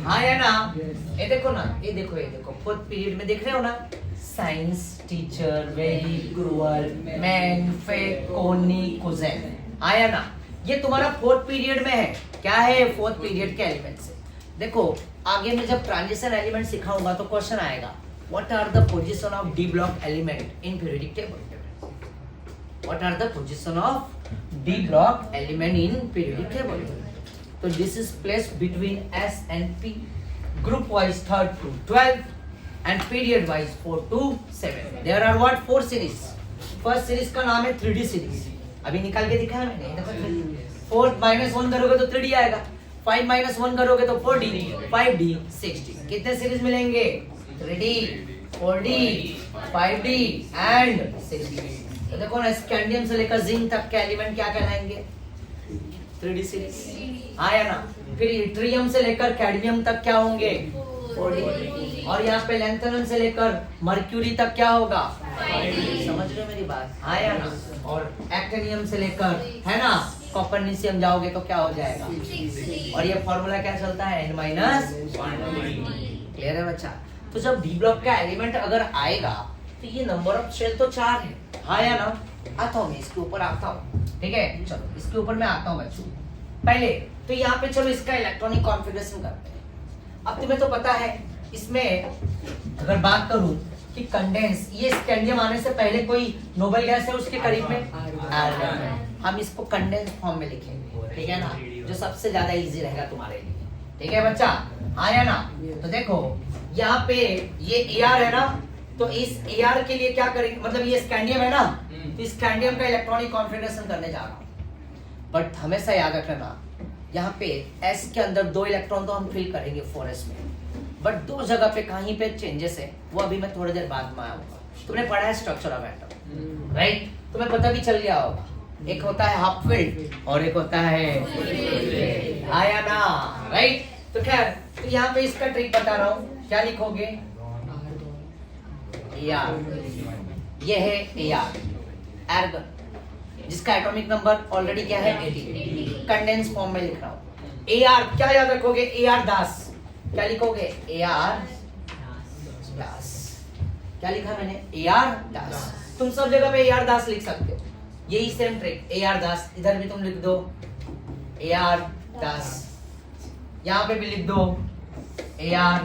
हाँ है ना? ये देखो ना, ये देखो 4th पीरियड में देख रहे हो ना? Science teacher very cruel man फेकोनी कुजैन, आया ना? ये तुम्हारा 4th पीरियड में है। क्या है? 4th पीरियड के एलिमेंट से। देखो आगे मैं जब ट्रांजिशन एलिमेंट सिखाऊंगा तो क्वेश्चन आएगा, what are the position of D block element in periodic table? What are the position of D block element in periodic table? तो this is placed between S and P, group wise 3rd to 12th, and period wise 4 to 7. There are what 4 series. First series का नाम है 3D सीरीज. अभी निकाल के दिखाया मैंने. 4 - 1 करोगे तो 3D आएगा. 5 - 1 करोगे तो 4D, 5D, 6D. कितने सीरीज मिलेंगे? 3D, 4D, 5D and 6D. तो देखो ना, स्कैंडियम से लेकर जिंक तक के एलिमेंट क्या कहलाएंगे? 3D series. आया ना. फिर इट्रियम से लेकर कैडमियम तक क्या होंगे? 4D. और यहाँ पे लैंथेनम से लेकर मर्क्यूरी तक क्या होगा? 5D. समझ रहे हो मेरी बात? आया ना. और एक्टिनियम से लेकर, है ना, कॉपरनिशियम जाओगे तो क्या हो जाएगा? 6D. और ये फॉर्मूला क्या चलता है? N-1. क्लियर है बच्चा? तो जब डी ब्लॉक का एलिमेंट अगर आएगा तो ये नंबर ऑफ शेल तो 4 है. हाँ या ना? आता हूँ मैं इसके ऊपर आता हूँ. ठीक है, चलो इसके ऊपर मैं आता हूँ बच्चों. पहले तो यहाँ पे चलो इसका इलेक्ट्रॉनिक कॉन्फ़िगरेशन करते हैं. अब तुम्हें तो पता है, इसमें अगर बात करूं कि कंडेंस, ये स्कैंडियम आने से पहले कोई नोबल गैस है उसके करीब में? आर्गन. हम इसको कंडेंस फॉर्म में लिखेंगे. ठीक है ना, जो सबसे ज्यादा इजी रहेगा तुम्हारे लिए. ठीक है बच्चा? आया ना. तो देखो यहाँ पे ये Ar है ना, तो इस Ar के लिए क्या करेंगे, मतलब ये स्कैंडियम है ना, तो इस स्कैंडियम का इलेक्ट्रॉनिक कॉन्फ़िगरेशन करने जा रहा हूँ. बट हमेशा याद रखना, यहाँ पे S के अंदर 2 इलेक्ट्रॉन तो हम फिल करेंगे 4s में, बट 2 जगह पे कहीं पे चेंजेस है, वो अभी मैं थोड़ी देर बाद में आऊंगा. तुमने पढ़ा है स्ट्रक्चर ऑफ एटम, राइट? तुम्हें पता भी चल गया होगा. एक होता है हाफ फिल्ड और एक होता है आया ना, राइट? तो खैर, तो यहाँ पे इसका ट्रिक बता रहा हूँ. क्या लिखोगे? Ar. ये है Ar, आर्गन, जिसका एटॉमिक नंबर ऑलरेडी क्या है? 18. कंडेंस फॉर्म में लिख रहा हूँ. Ar क्या याद रखोगे? Ar दास. क्या लिखोगे? Ar दास. क्या लिखा मैंने? Ar दास. तुम सब जगह पे Ar दास लिख सकते हो. यही सेम ट्रिक. Ar दास इधर भी तुम लिख दो. Ar दास. यहाँ पे भी लिख दो Ar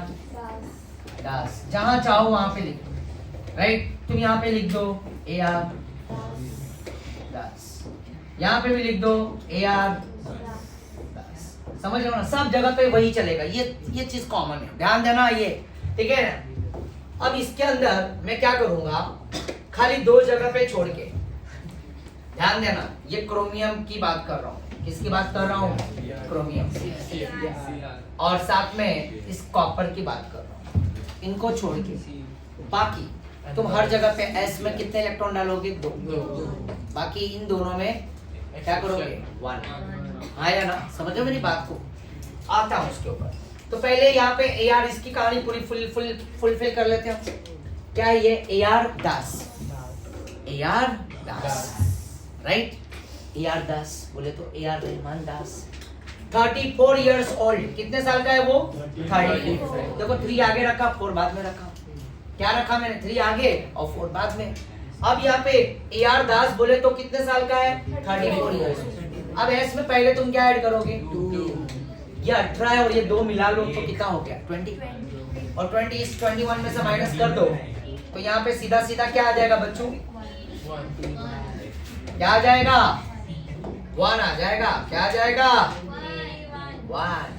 दास. जहां चाहो वहां पे लिख दो. राइट? तुम यहाँ पे लिख दो Ar दास. यहाँ पे भी लिख दो Ar दास. समझ रहे हो ना? सब जगह पे वही चलेगा. ये चीज कॉमन है, ध्यान देना ये. ठीक है ना? अब इसके अंदर मैं क्या करूंगा, खाली 2 जगह पे छोड़ के, ध्यान देना, ये क्रोमियम की बात कर रहा हूँ. किसकी बात कर रहा हूँ? क्रोमियम. और साथ में इस कॉपर की बात कर रहा हूँ. इनको छोड़ के बाकी तुम हर जगह पे S में कितने इलेक्ट्रॉन डालोगे? 2. बाकी इन दोनों में क्या करोगे? 1. आया ना? समझो मेरी बात को? आता हूँ उसके ऊपर. तो पहले यहाँ पे Ar, इसकी कहानी पूरी फुलफिल कर लेते हैं. क्या है ये? Ar दास. Ar दास, राइट? Ar दास बोले तो Ar रहमान दास. 34 years old. कितने साल का है वो? 34. देखो 3 आगे रखा, 4 बाद में रखा. क्या रखा मैंने? 3 आगे और 4 बाद में. अब यहाँ पे Ar दास बोले तो कितने साल का है? 34 years. अब S में पहले तुम क्या ऐड करोगे? 2. ये 18 है और ये 2 मिला लो तो कितना हो गया? 20. और 20 इस 21 में से माइनस कर दो तो यहाँ पे सीधा सीधा क्या आ जाएगा बच्चों? क्या आ जाएगा? 1 आ जाएगा. क्या आ जाएगा? 1.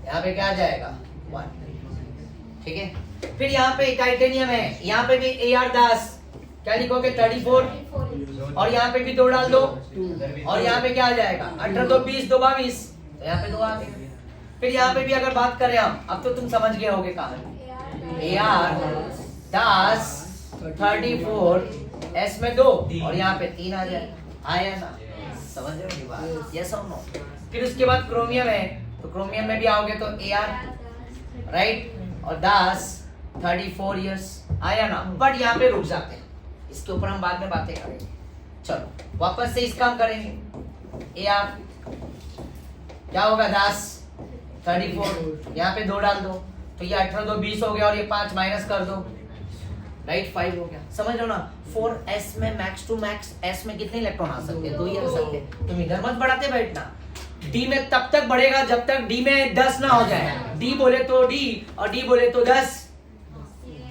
यहाँ पे क्या आ जाएगा? 1. ठीक है. फिर यहाँ पे टाइटेनियम है, यहाँ पे भी Ar दास. क्या लिखोगे? 34. और यहाँ पे भी 2 डाल दो. और यहाँ पे क्या आ जाएगा? 18 2 20 2 22. तो यहाँ पे 2 आ गए. फिर यहाँ पे भी अगर बात करें हम, अब तो तुम समझ गए होगे कहानी. Ar दास 34, S में 2 और यहाँ पे 3 आ जाए. आया ना? समझ रहे हो बात? यस और नो? फिर उसके बाद क्रोमियम है, तो क्रोमियम में भी आओगे तो Ar, राइट? और दास 34 years. आया ना? बट यहाँ पे रुक जाते हैं, इसके ऊपर हम बाद में बातें करेंगे. चलो वापस से इस काम करेंगे. Ar क्या होगा? दास 34. यहाँ पे 2 डाल दो तो ये 18 2 20 हो गया और ये 5 माइनस कर दो, राइट? 5 हो गया. समझ लो ना? 4s में मैक्स टू मैक्स S में कितने इलेक्ट्रॉन आ सकते हैं? 2 ही आ सकते हैं. तुम इधर मत बढ़ाते बैठना. D में तब तक बढ़ेगा जब तक D में 10 ना हो जाए. D बोले तो D और D बोले तो 10.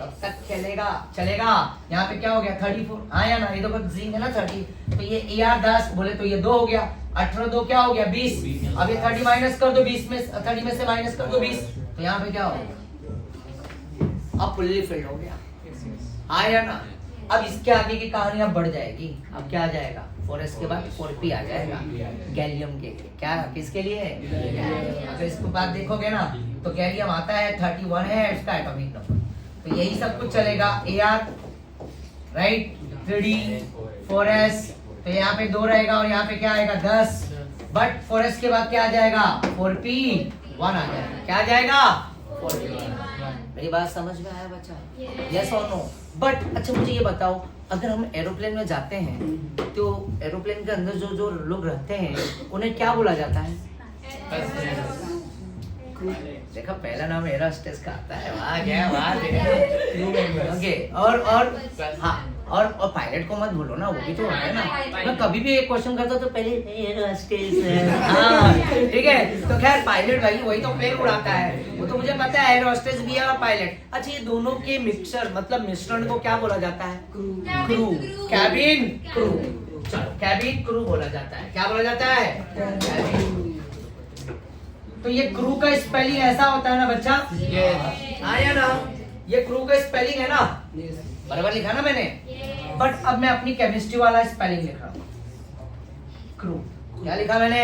तब तक चलेगा। यहाँ पे क्या हो गया 34, हाँ या ना, ये देखो जिंक है ना 30, तो ये AR 10 बोले तो ये 2 हो गया, 18 2 क्या हो गया 20, अब ये 30 माइनस कर दो 20 में, 30 में से माइनस कर दो 20, तो यहाँ पे क्या हो गया, अब फुल्ली फिल्ड हो गया, हाँ या ना। अब इसके आगे की कहानी अब बढ़ जाएगी, अब क्या आ जाएगा 4s के बाद 4p आ जाएगा गैलियम के लिए, क्या किसके लिए, अगर इसको बात देखोगे ना तो गैलियम आता है 31 है इसका एटॉमिक नंबर, तो यही सब कुछ चलेगा AR राइट 3D 4s, तो यहाँ पे 2 रहेगा और यहाँ पे क्या आएगा 10, बट 4s के बाद क्या आ जाएगा 4p 1 आ जाएगा, क्या आ जाएगा 4p 1। मेरी बात समझ में आया बच्चा, यस और नो। बट अच्छा मुझे ये बताओ, अगर हम एरोप्लेन में जाते हैं तो एरोप्लेन के अंदर जो लोग रहते हैं उन्हें क्या बोला जाता है, देखा पहला नाम एयर होस्टेस का आता है, वाह क्या ओके, और हाँ और पायलट को मत भूलो ना, वो भी तो है ना, मैं कभी भी एक क्वेश्चन करता तो पहले एयर होस्टेस है, हाँ ठीक है, तो खैर पायलट भाई वही तो प्लेन उड़ाता है, वो तो मुझे पता है एयर होस्टेस भी है और पायलट। अच्छा ये दोनों के मिक्सचर मतलब मिश्रण को क्या बोला जाता है, क्रू, कैबिन क्रू, चलो कैबिन क्रू बोला जाता है, क्या बोला जाता है कैबिन। तो ये क्रू का स्पेलिंग ऐसा होता है ना बच्चा, हाँ या ना, ये क्रू का स्पेलिंग है ना, बराबर लिखा ना मैंने, बट अब मैं अपनी केमिस्ट्री वाला स्पेलिंग लिख रहा हूँ, क्रू, क्या लिखा मैंने,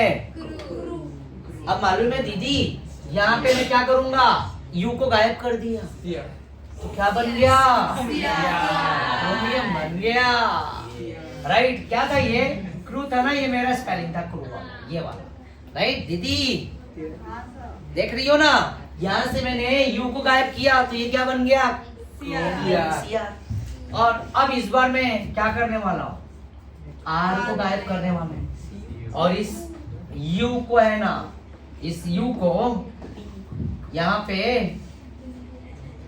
अब मालूम है दीदी, यहाँ पे मैं क्या करूंगा, यू को गायब कर दिया, तो क्या बन गया, क्रोमियम बन गया, राइट, क्या था ये क्रू था ना, ये मेरा स्पेलिंग था क्रू वाला, ये वाला, राइट दीदी देख रही हो ना, यहाँ से मैंने यू को गायब किया तो ये क्या बन गया CR। और अब इस बार मैं क्या करने वाला हूँ, R को गायब करने वाला हूँ, और इस U को है ना, इस U को यहाँ पे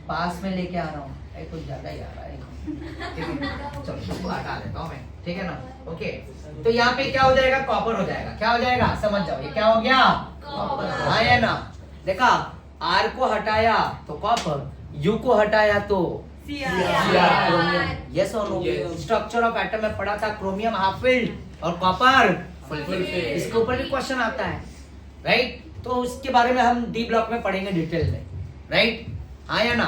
पास में लेके आ रहा हूँ, कुछ ज्यादा ही आ रहा है, ठीक है चलो इसको हटा देता हूँ मैं, ठीक है ना, ओके। तो यहाँ पे क्या हो जाएगा, कॉपर हो जाएगा, क्या हो जाएगा समझ जाओ, ये क्या हो गया कॉपर, हाँ या ना, देखा R को हटाया तो कॉपर, U को हटाया तो क्रोमियम, यस और नो। स्ट्रक्चर ऑफ एटम में पढ़ा था, क्रोमियम हाफ फिल्ड और कॉपर फुल फिल्ड, इसके ऊपर भी क्वेश्चन आता है, राइट, तो इसके बारे में हम डी ब्लॉक में पढ़ेंगे डिटेल में, राइट, हाँ या ना,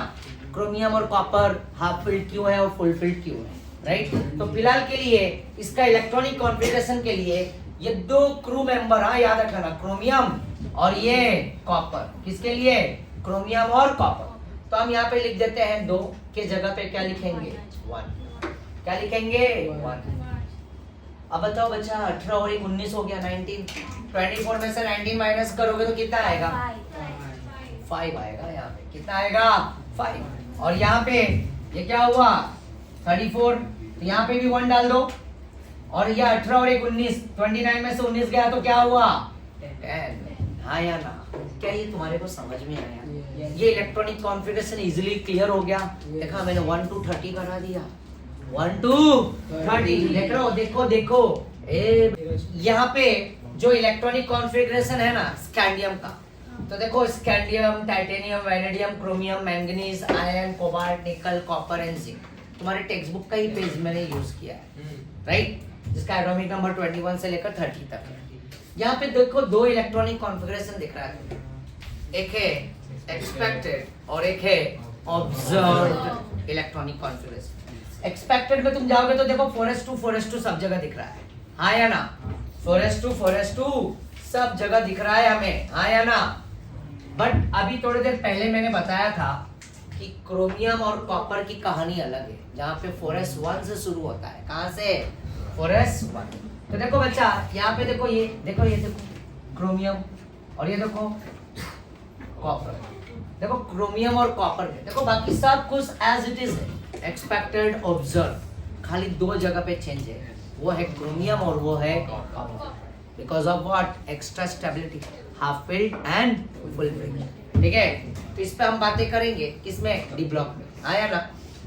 क्रोमियम और कॉपर हाफ फिल्ड क्यों है और फुल फिल्ड क्यों है, राइट। तो फिलहाल के लिए इसका इलेक्ट्रॉनिक कॉन्फ़िगरेशन के लिए ये 2 क्रू मेंबर, हाँ याद रखना, क्रोमियम और ये कॉपर, किसके लिए, क्रोमियम और कॉपर। तो हम यहाँ पे लिख देते हैं 2 के जगह पे क्या लिखेंगे 1, क्या लिखेंगे 1। अब बताओ बच्चा 18 और 1 19 हो गया 19, 24 में से 19 माइनस करोगे तो कितना आएगा 5 आएगा, यहाँ पे कितना आएगा 5, और यहाँ पे ये क्या हुआ 34, तो यहाँ पे भी 1 डाल दो, और ये 18 और 1 19, 29 में से 19 गया तो क्या हुआ 10, हाँ या ना, क्या ये तुम्हारे को समझ में आया, ये इलेक्ट्रॉनिक कॉन्फ़िगरेशन इजीली क्लियर हो गया, देखा मैंने 1 to 30 करा दिया, 1 to 30 देख रहे हो, देखो देखो यहाँ पे जो इलेक्ट्रॉनिक कॉन्फ़िगरेशन है ना स्कैंडियम का, तो देखो scandium, titanium, vanadium, chromium, manganese, iron, cobalt, निकल, कॉपर एंड जिंक, तुम्हारे टेक्स्ट बुक का ही पेज मैंने यूज किया है, राइट, जिसका एटॉमिक नंबर 21 से लेकर 30 तक है। यहाँ पे देखो 2 इलेक्ट्रॉनिक कॉन्फ़िगरेशन दिख रहा है, एक है एक्सपेक्टेड और एक है ऑब्जर्व्ड इलेक्ट्रॉनिक कॉन्फ़िगरेशन। एक्सपेक्टेड में तुम जाओगे तो देखो 4s2 4s2 सब जगह दिख रहा है, हाँ या ना, 4s2 4s2 सब जगह दिख रहा है हमें, हाँ या ना। बट अभी थोड़ी देर पहले मैंने बताया था कि क्रोमियम और कॉपर की कहानी अलग है, जहाँ पे 4s1 से शुरू होता है, कहाँ से 4s1। तो देखो बच्चा यहाँ पे देखो, ये देखो क्रोमियम और ये देखो कॉपर, देखो क्रोमियम और कॉपर में देखो बाकी सब कुछ एज इट इज है, एक्सपेक्टेड ऑब्जर्व, खाली 2 जगह पे चेंज है, वो है क्रोमियम और वो है copper, because of what, extra stability, half filled and full field, ठीक है। तो इस पे हम बातें करेंगे किसमें, डी ब्लॉक में, आया ना।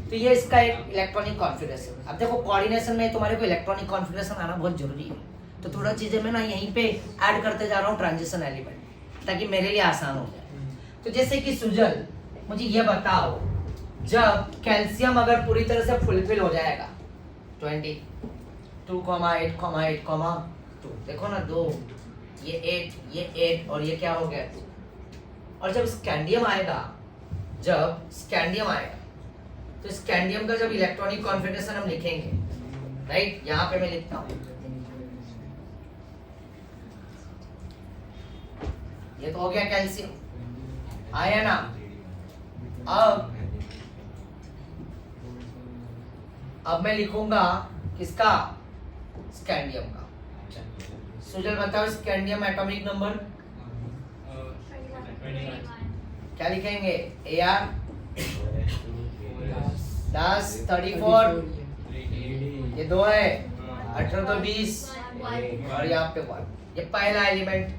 तो ये इसका एक इलेक्ट्रॉनिक कॉन्फ़िगरेशन। अब देखो कोऑर्डिनेशन में तुम्हारे को इलेक्ट्रॉनिक कॉन्फ़िगरेशन आना बहुत जरूरी है, तो थोड़ा चीजें मैं ना यहीं पे ऐड करते जा रहा हूँ ट्रांजिशन एलिमेंट, ताकि मेरे लिए आसान हो जाए। तो जैसे कि सुजल, मुझे ये बताओ जब कैल्शियम अगर पूरी तरह से फुलफिल हो जाएगा 22,8,8,2 देखो ना 2 ये 8 और ये क्या हो गया 2। और जब स्कैंडियम आएगा तो स्कैंडियम का जब इलेक्ट्रॉनिक कॉन्फिगरेशन हम लिखेंगे, राइट, यहाँ पे मैं लिखता हूँ, ये तो हो गया कैल्शियम, आया ना। अब मैं लिखूंगा किसका, स्कैंडियम का। सुजल बताओ स्कैंडियम एटॉमिक नंबर क्या लिखेंगे, AR 10 34, ये 2 है, 18 तो 20 और यहाँ पे 1। ये पहला एलिमेंट,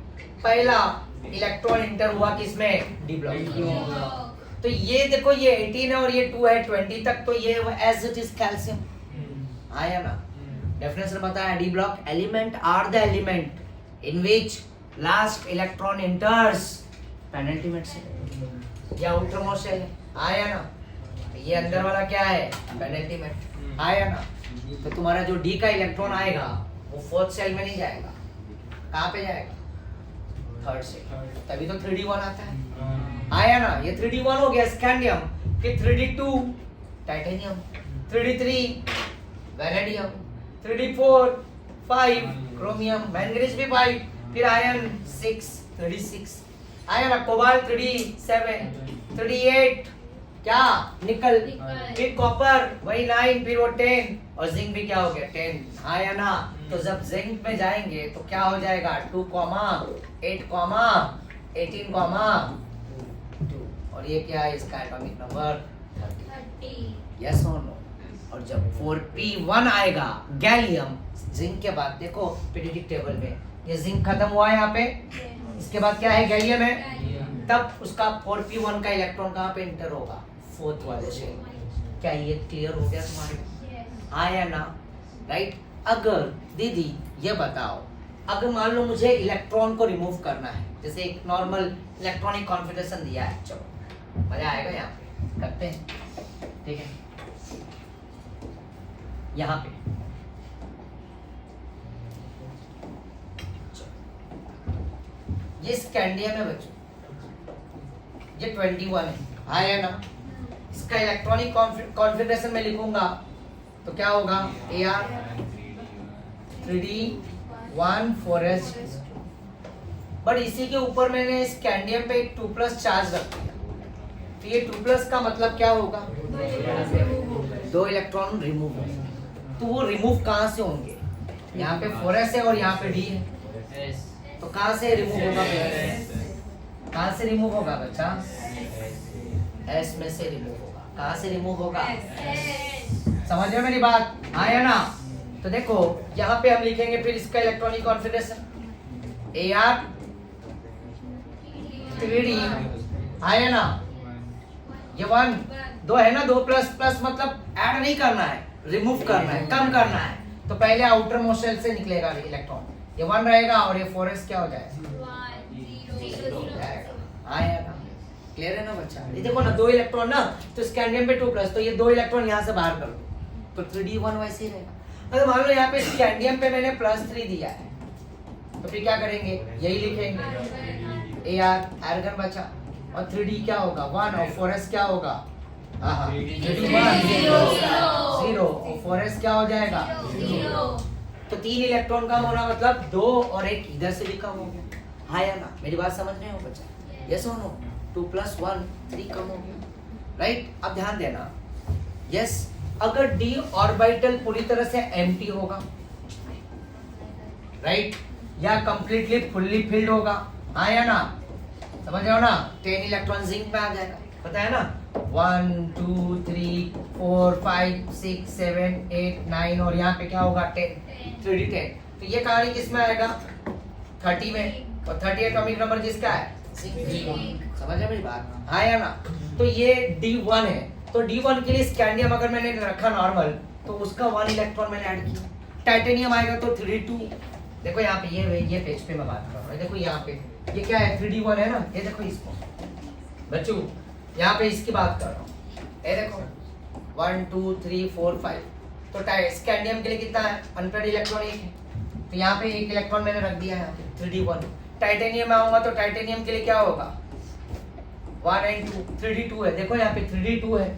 पहला इलेक्ट्रॉन इंटर हुआ किसमें, डी ब्लॉक। तो ये देखो ये 18 है और ये 2 है, 20 तक तो ये एज इट इज कैल्शियम, आया ना। डेफिनेशन बताया, d block element are the element in which last electron enters penultimate से या आउटरमोस्ट सेल, आया ना। ये अंदर वाला क्या है, पेनल्टीमेट, आया ना। तो तुम्हारा जो डी का इलेक्ट्रॉन आएगा वो फोर्थ सेल में नहीं जाएगा, कहाँ पे जाएगा, थर्ड सेल, तभी तो 3D1 आता है, आया ना। ये 3D1 हो गया स्कैंडियम, फिर 3D2 titanium, 3D3 vanadium, 3D4 5 chromium, manganese भी 5, फिर आयरन 6 36, आया ना। कोबाल्ट 3D7, 3D8 क्या, निकल, फिर कॉपर वही 9, फिर वो 10 और जिंक भी क्या हो गया 10, आया ना। तो जब जिंक में जाएंगे तो क्या हो जाएगा 2, 8, 18, 2 और ये क्या है इसका एटॉमिक नंबर 30, यस और नो। और जब 4p1 आएगा गैलियम, जिंक के बाद देखो पीरियोडिक टेबल में ये जिंक खत्म हुआ है यहाँ पे, इसके बाद क्या है, गैलियम है, तब उसका 4p1 का इलेक्ट्रॉन कहाँ पे इंटर होगा, फोर्थ वाले शेल। क्या ये क्लियर हो गया तुम्हारे, आया ना, राइट। अगर दीदी ये बताओ, अगर मान लो मुझे इलेक्ट्रॉन को रिमूव करना है, जैसे एक नॉर्मल इलेक्ट्रॉनिक कॉन्फिगरेशन दिया है, चलो मजा आएगा, यहाँ पे करते हैं, ठीक है। यहाँ पे ये स्कैंडियम है बच्चों, ये 21 है, आया ना। इसका इलेक्ट्रॉनिक कॉन्फिगरेशन में लिखूंगा तो क्या होगा, AR 3D1 4s, बट इसी के ऊपर मैंने स्कैंडियम पे एक 2+ चार्ज रख दिया, तो ये 2+ का मतलब क्या होगा, 2 इलेक्ट्रॉन रिमूव होंगे। तो वो रिमूव कहाँ से होंगे, यहाँ पे 4s है और यहाँ पे D है, तो कहाँ से रिमूव होगा, कहाँ से रिमूव होगा बच्चा, S में से रिमूव होगा, कहाँ से रिमूव होगा, समझ रहे हो मेरी बात, आया ना। तो देखो यहाँ पे हम लिखेंगे फिर इसका इलेक्ट्रॉनिक कॉन्फिगरेशन, AR 3D, आया ना। ये 1 2 है ना, 2++ मतलब ऐड नहीं करना है, रिमूव करना है, कम करना है, तो पहले आउटर मोस्ट शेल से निकलेगा इलेक्ट्रॉन, ये 1 रहेगा और ये 4s क्या हो जाएगा, आया ना। क्लियर है ना बच्चा, ये देखो ना 2 इलेक्ट्रॉन ना, तो स्कैंडियम पे 2+, तो ये 2 इलेक्ट्रॉन यहाँ से बाहर कर दो, तो 3D1 वैसे ही रहेगा। अगर मान लो यहाँ पे स्कैंडियम पे मैंने +3 दिया है, तो फिर क्या करेंगे, यही लिखेंगे, AR आर्गन बचा, और 3D क्या होगा 1 और 4s क्या होगा, 0 और 4s क्या हो जाएगा, तो 3 इलेक्ट्रॉन कम होना मतलब 2 और 1 इधर से भी कम हो गया, आया ना। मेरी बात समझ रहे हो बच्चा, यस और नो, 2+1 3 कम हो गया, राइट। अब ध्यान देना, यस, अगर d ऑर्बिटल पूरी तरह से एम्प्टी होगा, राइट, या कंप्लीटली फुल्ली फिल्ड होगा, आया ना, समझ रहे हो ना, 10 इलेक्ट्रॉन जिंक में आ जाएगा, पता है ना, 1 2 3 4 5 6 7 8 9 और यहाँ पे क्या होगा 10, 3D10, तो ये कहानी किसमें आएगा 30 में, और 30 एटॉमिक नंबर जिसका है, समझ रहे मेरी बात, आया ना। तो ये D1 है, तो D1 के लिए स्कैंडियम अगर मैंने रखा नॉर्मल, तो उसका 1 इलेक्ट्रॉन मैंने ऐड किया, टाइटेनियम आएगा तो 3D2, देखो यहाँ पे ये पेज पे मैं बात कर रहा हूँ, देखो यहाँ पे ये क्या है 3D1 है ना, ये देखो इसको बच्चों, यहाँ पे इसकी बात कर रहा हूँ, ये देखो 1 2 3 4 5, तो स्कैंडियम के लिए कितना है? अनपेड इलेक्ट्रॉन एक है, तो यहाँ पे एक इलेक्ट्रॉन मैंने रख दिया है 3d1। टाइटेनियम में आऊंगा तो टाइटेनियम के लिए क्या होगा? 1 and 2, 3d2 है, देखो यहाँ पे 3d2 है।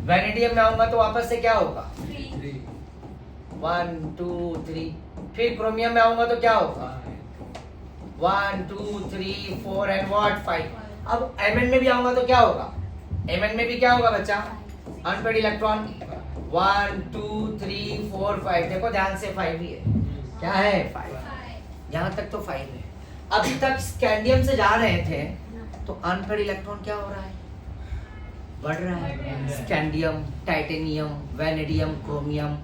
वैनेडियम में आऊंगा तो वापस से क्या होगा? 1 2 3। फिर क्रोमियम में आऊंगा तो क्या होगा? 1 2 3 4 एंड व्हाट 5। अब Mn में भी आऊंगा तो क्या होगा? Mn में भी क्या होगा बच्चा? अनपेड इलेक्ट्रॉन 1 2 3 4 5, देखो ध्यान से 5 ही है। क्या है? 5। यहाँ तक तो 5 है। अभी तक स्कैंडियम से जा रहे थे तो अनपेड इलेक्ट्रॉन क्या हो रहा है? बढ़ रहा है। Scandium, titanium, vanadium, chromium,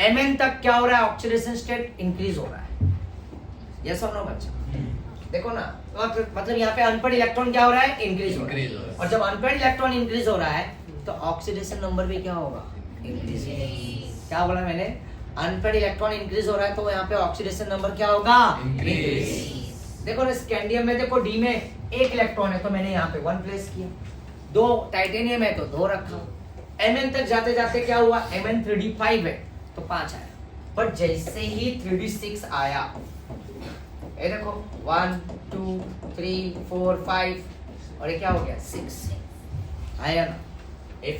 Mn तक क्या हो रहा है? ऑक्सीडेशन स्टेट इंक्रीज हो रहा है। यस और नो बच्चा? देखो ना, मतलब यहाँ पे अनपेड इलेक्ट्रॉन क्या हो रहा है? इंक्रीज हो रहा है। और जब अनपेड इलेक्ट्रॉन इंक्रीज हो रहा है तो ऑक्सीडेशन नंबर भी क्या होगा? इंक्रीज। क्या बोला मैंने? अनपेड इलेक्ट्रॉन इंक्रीज हो रहा है तो यहाँ पे ऑक्सीडेशन नंबर क्या होगा? इंक्रीज। देखो ना, स्कैंडियम में देखो डी में एक इलेक्ट्रॉन है तो मैंने यहाँ पे 1 प्लेस किया, 2 टाइटेनियम है तो 2 रखा। Mn तक जाते जाते क्या हुआ? Mn 3d5 है तो 5 आया, पर जैसे ही 3d6 आया, ये देखो 1 2 3 4 5 और ये क्या हो गया? 6 आया ना।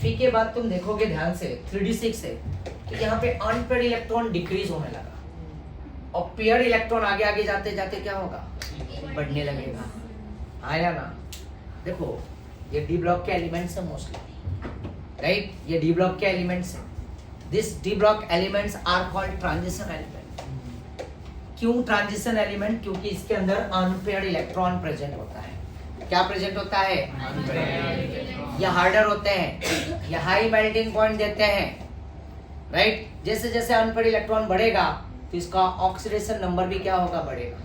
Fe के बाद तुम देखोगे ध्यान से 3d6 है तो यहाँ पे अनपेड इलेक्ट्रॉन डिक्रीज होने लगा और पेयर्ड इलेक्ट्रॉन आगे आगे जाते जाते क्या होगा? बढ़ने लगेगा। आया ना? देखो ये डी ब्लॉक के एलिमेंट्स है मोस्टली, राइट? ये डी ब्लॉक के एलिमेंट्स है। This d block elements are called transition element. क्यों ट्रांजिशन एलिमेंट? क्योंकि इसके अंदर अनपेयर्ड इलेक्ट्रॉन प्रेजेंट होता है। क्या प्रेजेंट होता है? अनपेयर्ड। ये हार्डर होते हैं, ये हाई मेल्टिंग पॉइंट देते हैं, राइट? जैसे जैसे अनपेयर्ड इलेक्ट्रॉन बढ़ेगा तो इसका ऑक्सीडेशन नंबर भी क्या होगा? बढ़ेगा।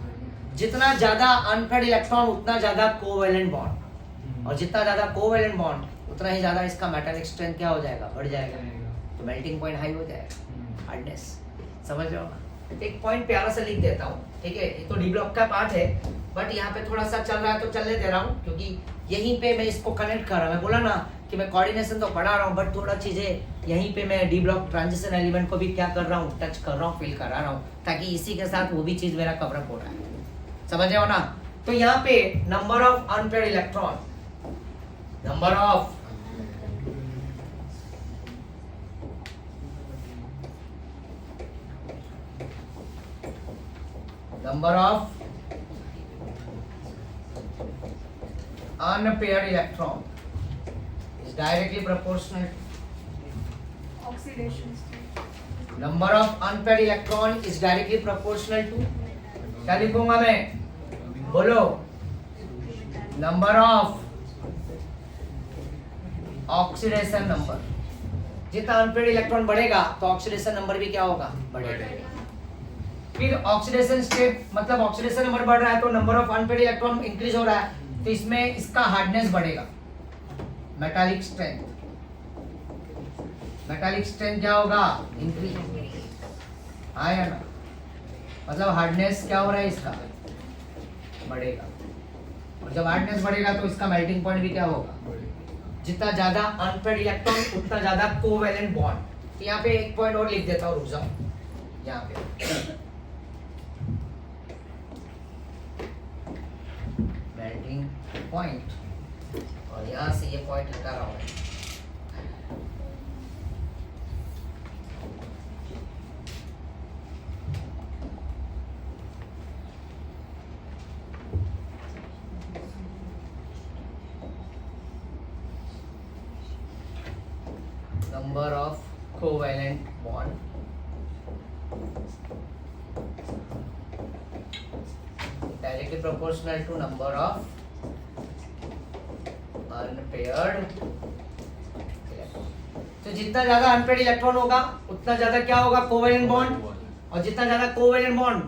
जितना ज्यादा अनपेयर्ड इलेक्ट्रॉन उतना ज्यादा कोवेलेंट बॉन्ड, और जितना ज्यादा कोवेलेंट बॉन्ड उतना ही ज्यादा इसका मेटालिक स्ट्रेंथ क्या हो जाएगा? बढ़ जाएगा, तो मेल्टिंग पॉइंट हाई हो जाएगा, हार्डनेस। समझ रहे हो ना? एक पॉइंट प्यारा सा लिख देता हूँ, ठीक है? ये तो डी ब्लॉक का पार्ट है, बट यहाँ पे थोड़ा सा चल रहा है तो चलने दे रहा हूँ क्योंकि यहीं पे मैं इसको कनेक्ट कर रहा हूँ। मैं बोला ना कि मैं कोऑर्डिनेशन तो पढ़ा रहा हूँ, बट थोड़ा चीजें यहीं पे मैं डी ब्लॉक ट्रांजिशन एलिमेंट को भी क्या कर रहा हूँ? टच कर रहा हूँ, फील करा रहा हूँ, ताकि इसी के साथ वो भी चीज मेरा कवर अप हो रहा है। समझ रहे हो ना? तो यहाँ पे number of unpaired electron, number of unpaired electron is directly proportional to Oxidation state. number of unpaired electron is directly proportional to, क्या लिखूंगा मैं? बोलो। Number of oxidation number. जितना अनपेयर्ड इलेक्ट्रॉन बढ़ेगा तो ऑक्सीडेशन नंबर भी क्या होगा? बढ़ेगा। फिर ऑक्सीडेशन स्टेट, मतलब ऑक्सीडेशन नंबर बढ़ रहा है तो number of unpaired electron increase हो रहा है, तो इसमें इसका हार्डनेस बढ़ेगा, मेटालिक स्ट्रेंथ। मेटालिक स्ट्रेंथ क्या होगा? इंक्रीज होगा। आया ना? मतलब हार्डनेस क्या हो रहा है? इसका बढ़ेगा, और जब हार्डनेस बढ़ेगा तो इसका मेल्टिंग पॉइंट भी क्या होगा? जितना ज्यादा अनपेयर्ड इलेक्ट्रॉन उतना ज्यादा कोवेलेंट बॉन्ड। यहाँ पे एक पॉइंट और लिख देता हूँ, रुक जाओ। यहाँ पे मेल्टिंग पॉइंट, और यहाँ से ये पॉइंट हटा रहा हूँ। Number of covalent bond directly proportional to number of unpaired electron। तो जितना ज्यादा अनपेयर्ड इलेक्ट्रॉन होगा उतना ज्यादा क्या होगा? कोवेलेंट बॉन्ड, और जितना ज्यादा कोवेलेंट बॉन्ड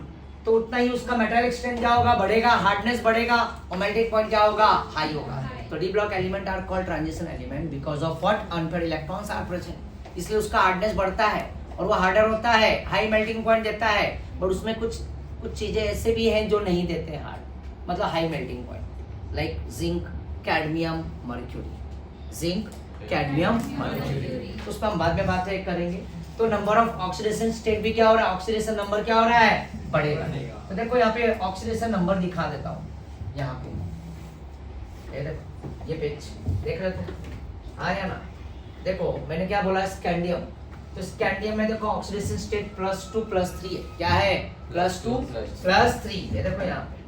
तो उतना ही उसका मेटालिक स्ट्रेंथ क्या होगा? बढ़ेगा, हार्डनेस बढ़ेगा, और मेल्टिंग पॉइंट क्या होगा? हाई होगा। तो d block element are called transition element because of what? Unpaired electrons are present. इसलिए उसका हार्डनेस बढ़ता है और वो हार्डर होता है, हाई मेल्टिंग पॉइंट देता है, बट उसमें कुछ चीजें ऐसे भी हैं जो नहीं देते हार्ड, मतलब high melting point, like zinc, cadmium, mercury. Zinc, cadmium, mercury. उस पर हम बाद में बात करेंगे। तो नंबर ऑफ ऑक्सीडेशन स्टेट भी क्या हो रहा है, ऑक्सीडेशन नंबर क्या हो रहा है, बढ़ेगा। तो देखो यहाँ पे ऑक्सीडेशन नंबर दिखा देता हूँ यहाँ पे, ये देखो ये पेज देख रहे हो, आया ना। देखो मैंने क्या बोला, स्कैंडियम। तो स्कैंडियम में देखो ऑक्सीडेशन स्टेट +2 +3 है। क्या है, +2 +3। ये देखो यहाँ पे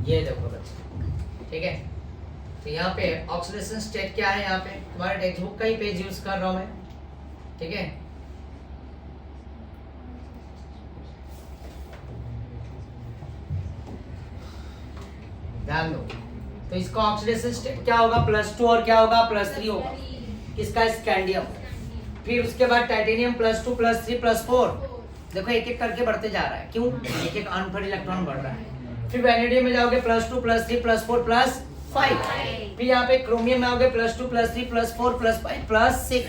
ये देखो बच्चे, ठीक है। तो यहाँ पे ऑक्सीडेशन स्टेट क्या है, यहाँ पे तुम्हारे टेक्स्ट बुक का ही पेज यूज कर रहा हूँ मैं, ठीक है। ध्यान दो। तो इसका ऑक्सीडेशन स्टेट क्या होगा, +2 और क्या होगा, +3 होगा। किसका, स्कैंडियम। फिर उसके बाद टाइटेनियम +2 +3 +4। देखो एक एक करके बढ़ते जा रहा है, क्यों, एक एक अनफेड इलेक्ट्रॉन बढ़ रहा है। फिर वैनेडियम में जाओगे +2 +3 +4 +5। फिर यहाँ पे क्रोमियम में आओगे +2 +3 +4 +5 +6।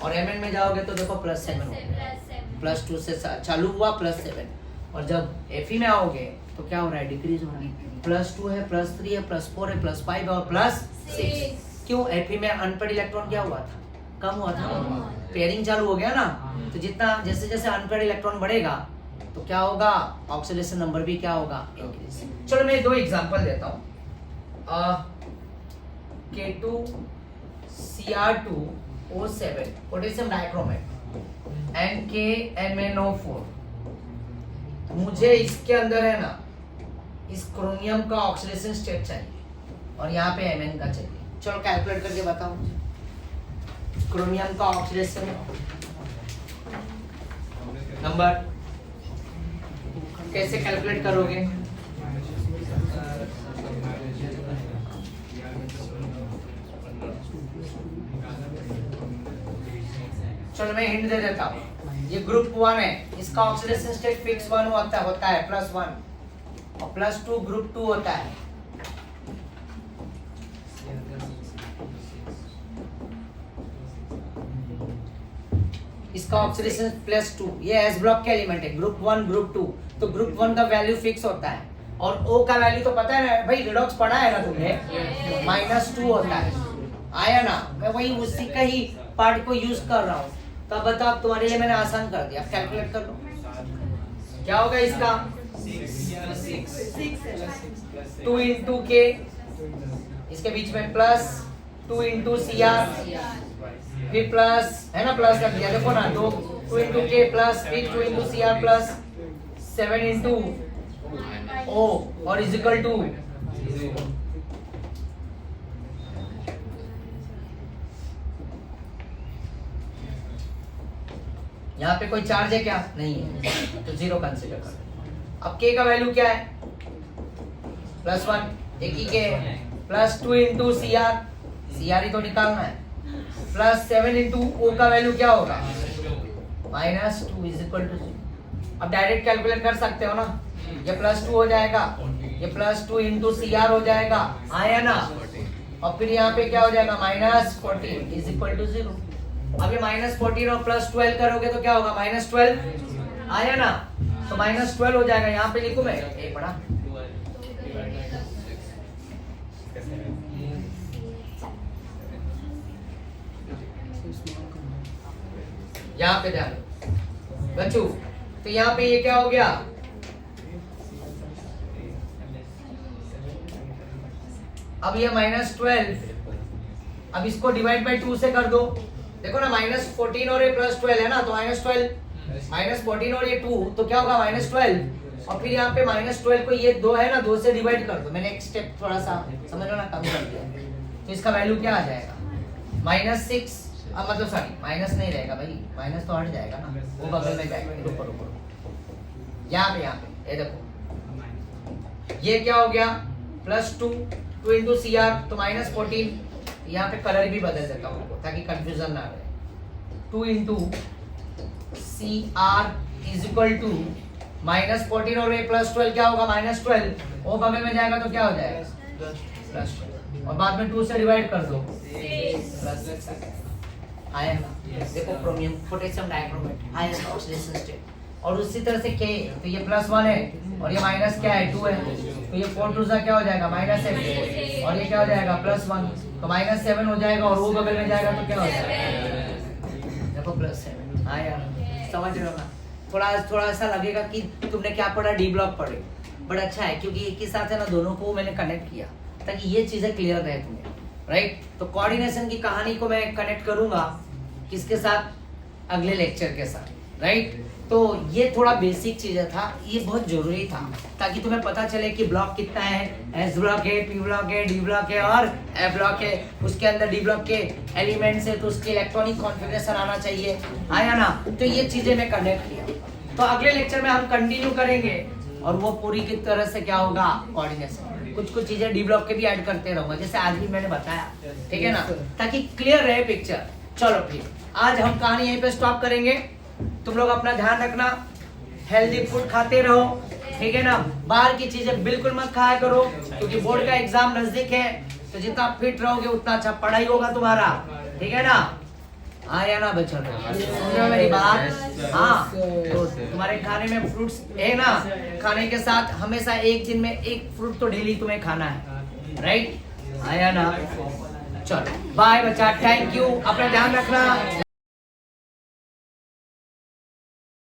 और Mn में जाओगे तो देखो +7 होगा, +2 से चालू हुआ +7। और जब Fe में आओगे तो क्या हो रहा है, डिक्रीज हो रहा है। +2 है, +3 है, +4 है, +5 है और +6। क्यों, Fe में अनपेड इलेक्ट्रॉन क्या हुआ था, कम हुआ था, पेयरिंग चालू हो गया ना। तो जितना जैसे जैसे अनपेड इलेक्ट्रॉन बढ़ेगा तो क्या होगा, ऑक्सीडेशन नंबर भी क्या होगा, इंक्रीज। चलो मैं 2 एग्जांपल देता हूँ। K2Cr2O7 potassium dichromate NKMnO4। मुझे इसके अंदर है ना, इस क्रोमियम का ऑक्सीडेशन स्टेट चाहिए और यहाँ पे Mn का चाहिए। चलो कैलकुलेट करके बताओ क्रोमियम का ऑक्सीडेशन नंबर कैसे कैलकुलेट करोगे। चलो मैं हिंट दे देता हूँ, ये ग्रुप 1 है, इसका ऑक्सीडेशन स्टेट फिक्स 1 होता है +1 और +2 ग्रुप 2 होता है। इसका ऑक्सीडेशन +2, ये एस ब्लॉक के एलिमेंट है, ग्रुप 1 ग्रुप 2। तो ग्रुप 1 का वैल्यू फिक्स होता है और O का वैल्यू तो पता है ना भाई, रिडॉक्स पढ़ा है ना तुमने, -2 होता है, आया ना। मैं वही उसी का ही पार्ट को यूज कर रहा हूँ। तब बताओ, तुम्हारे लिए मैंने आसान कर दिया, कैलकुलेट कर लो क्या होगा इसका, 2 × K, इसके बीच में +2 × Cr, फिर प्लस है ना, प्लस कर दिया, देखो ना, 2 × K प्लस फिर 2 × Cr प्लस 7 × O और इक्वल टू यहाँ पे कोई चार्ज है क्या, नहीं है, तो 0 कंसीडर कर। अब K का वैल्यू क्या है, +1, एक ही K है, +2 × Cr, Cr ही तो निकालना है, +7 × O का वैल्यू क्या होगा, -2 इक्वल टू 0। अब डायरेक्ट कैलकुलेट कर सकते हो ना, ये +2 हो जाएगा, ये +2 × Cr हो जाएगा, आया ना। और फिर यहाँ पे क्या हो जाएगा, -14 इक्वल टू 0। अब ये -14 और +12 करोगे तो क्या होगा, -12, आया ना। तो -12 हो जाएगा, यहाँ पे लिखूं मैं, ये पढ़ा, यहाँ पे ध्यान बच्चों। तो यहाँ पे ये क्या हो गया, अब ये -12, अब इसको डिवाइड बाय 2 से कर दो। देखो ना, -14 और ये +12 है ना, तो -12 -14 और ये 2 तो क्या होगा, -12। और फिर यहाँ पे -12 को ये 2 है ना, 2 से डिवाइड कर दो। मैंने एक स्टेप थोड़ा सा समझ लो ना कम कर दिया, तो इसका वैल्यू क्या आ जाएगा, -6। अब मतलब सॉरी, माइनस नहीं रहेगा भाई, माइनस तो हट जाएगा ना, वो बगल में जाएगा। रुको रुको, यहाँ पे ये देखो, ये क्या हो गया, +2 × Cr, तो -14। यहाँ पे कलर भी बदल देता हूँ ताकि कंफ्यूजन ना रहे। 2 × Cr इक्वल टू -14 और ये +12 क्या होगा, -12, वो बगल में जाएगा तो क्या हो जाएगा, +12, और बाद में 2 से डिवाइड कर दो, प्लस आया ना, देखो chromium potassium dichromate highest oxidation state. और उसी तरह से K, तो ये +1 है और ये माइनस क्या है 2 है, तो ये 4 2 क्या हो जाएगा -8 और ये क्या हो जाएगा +1, तो -7 हो जाएगा और वो बगल में जाएगा तो क्या हो जाएगा, देखो +7। हाँ यार समझ रहे हो ना, थोड़ा सा लगेगा कि तुमने क्या पढ़ा, डी ब्लॉक पढ़े, बट अच्छा है क्योंकि एक ही साथ है ना, दोनों को मैंने कनेक्ट किया ताकि ये चीजें क्लियर रहे तुम्हें, राइट। तो कोऑर्डिनेशन की कहानी को मैं कनेक्ट करूंगा किसके साथ, अगले लेक्चर के साथ, राइट। तो ये थोड़ा बेसिक चीजें था, ये बहुत जरूरी था ताकि तुम्हें पता चले कि ब्लॉक कितना है, एस ब्लॉक है, पी ब्लॉक है, डी ब्लॉक है और एफ ब्लॉक है। उसके अंदर डी ब्लॉक के एलिमेंट्स है तो उसके इलेक्ट्रॉनिक कॉन्फ़िगरेशन आना चाहिए, आया ना। तो ये चीजें मैं कनेक्ट किया, तो अगले लेक्चर में हम कंटिन्यू करेंगे और वो पूरी की तरह से क्या होगा, कोऑर्डिनेशन। कुछ चीजें डी ब्लॉक के भी ऐड करते रहूंगा जैसे आज भी मैंने बताया, ठीक है ना, ताकि क्लियर रहे पिक्चर। चलो फिर आज हम कहानी यहीं पे स्टॉप करेंगे। तुम लोग अपना ध्यान रखना, हेल्दी फूड खाते रहो, ठीक है ना, बाहर की चीजें बिल्कुल मत खाया करो क्योंकि बोर्ड का एग्जाम नजदीक है। तो जितना फिट रहोगे उतना अच्छा पढ़ाई होगा तुम्हारा, ठीक है ना। हाँ या ना बच्चों, समझो मेरी बात। हाँ तो तुम्हारे खाने में फ्रूट्स है ना, खाने के साथ हमेशा एक दिन में एक फ्रूट तो डेली तुम्हें खाना है, राइट। हाँ या ना, चलो बाय बच्चा, थैंक यू, अपना ध्यान रखना।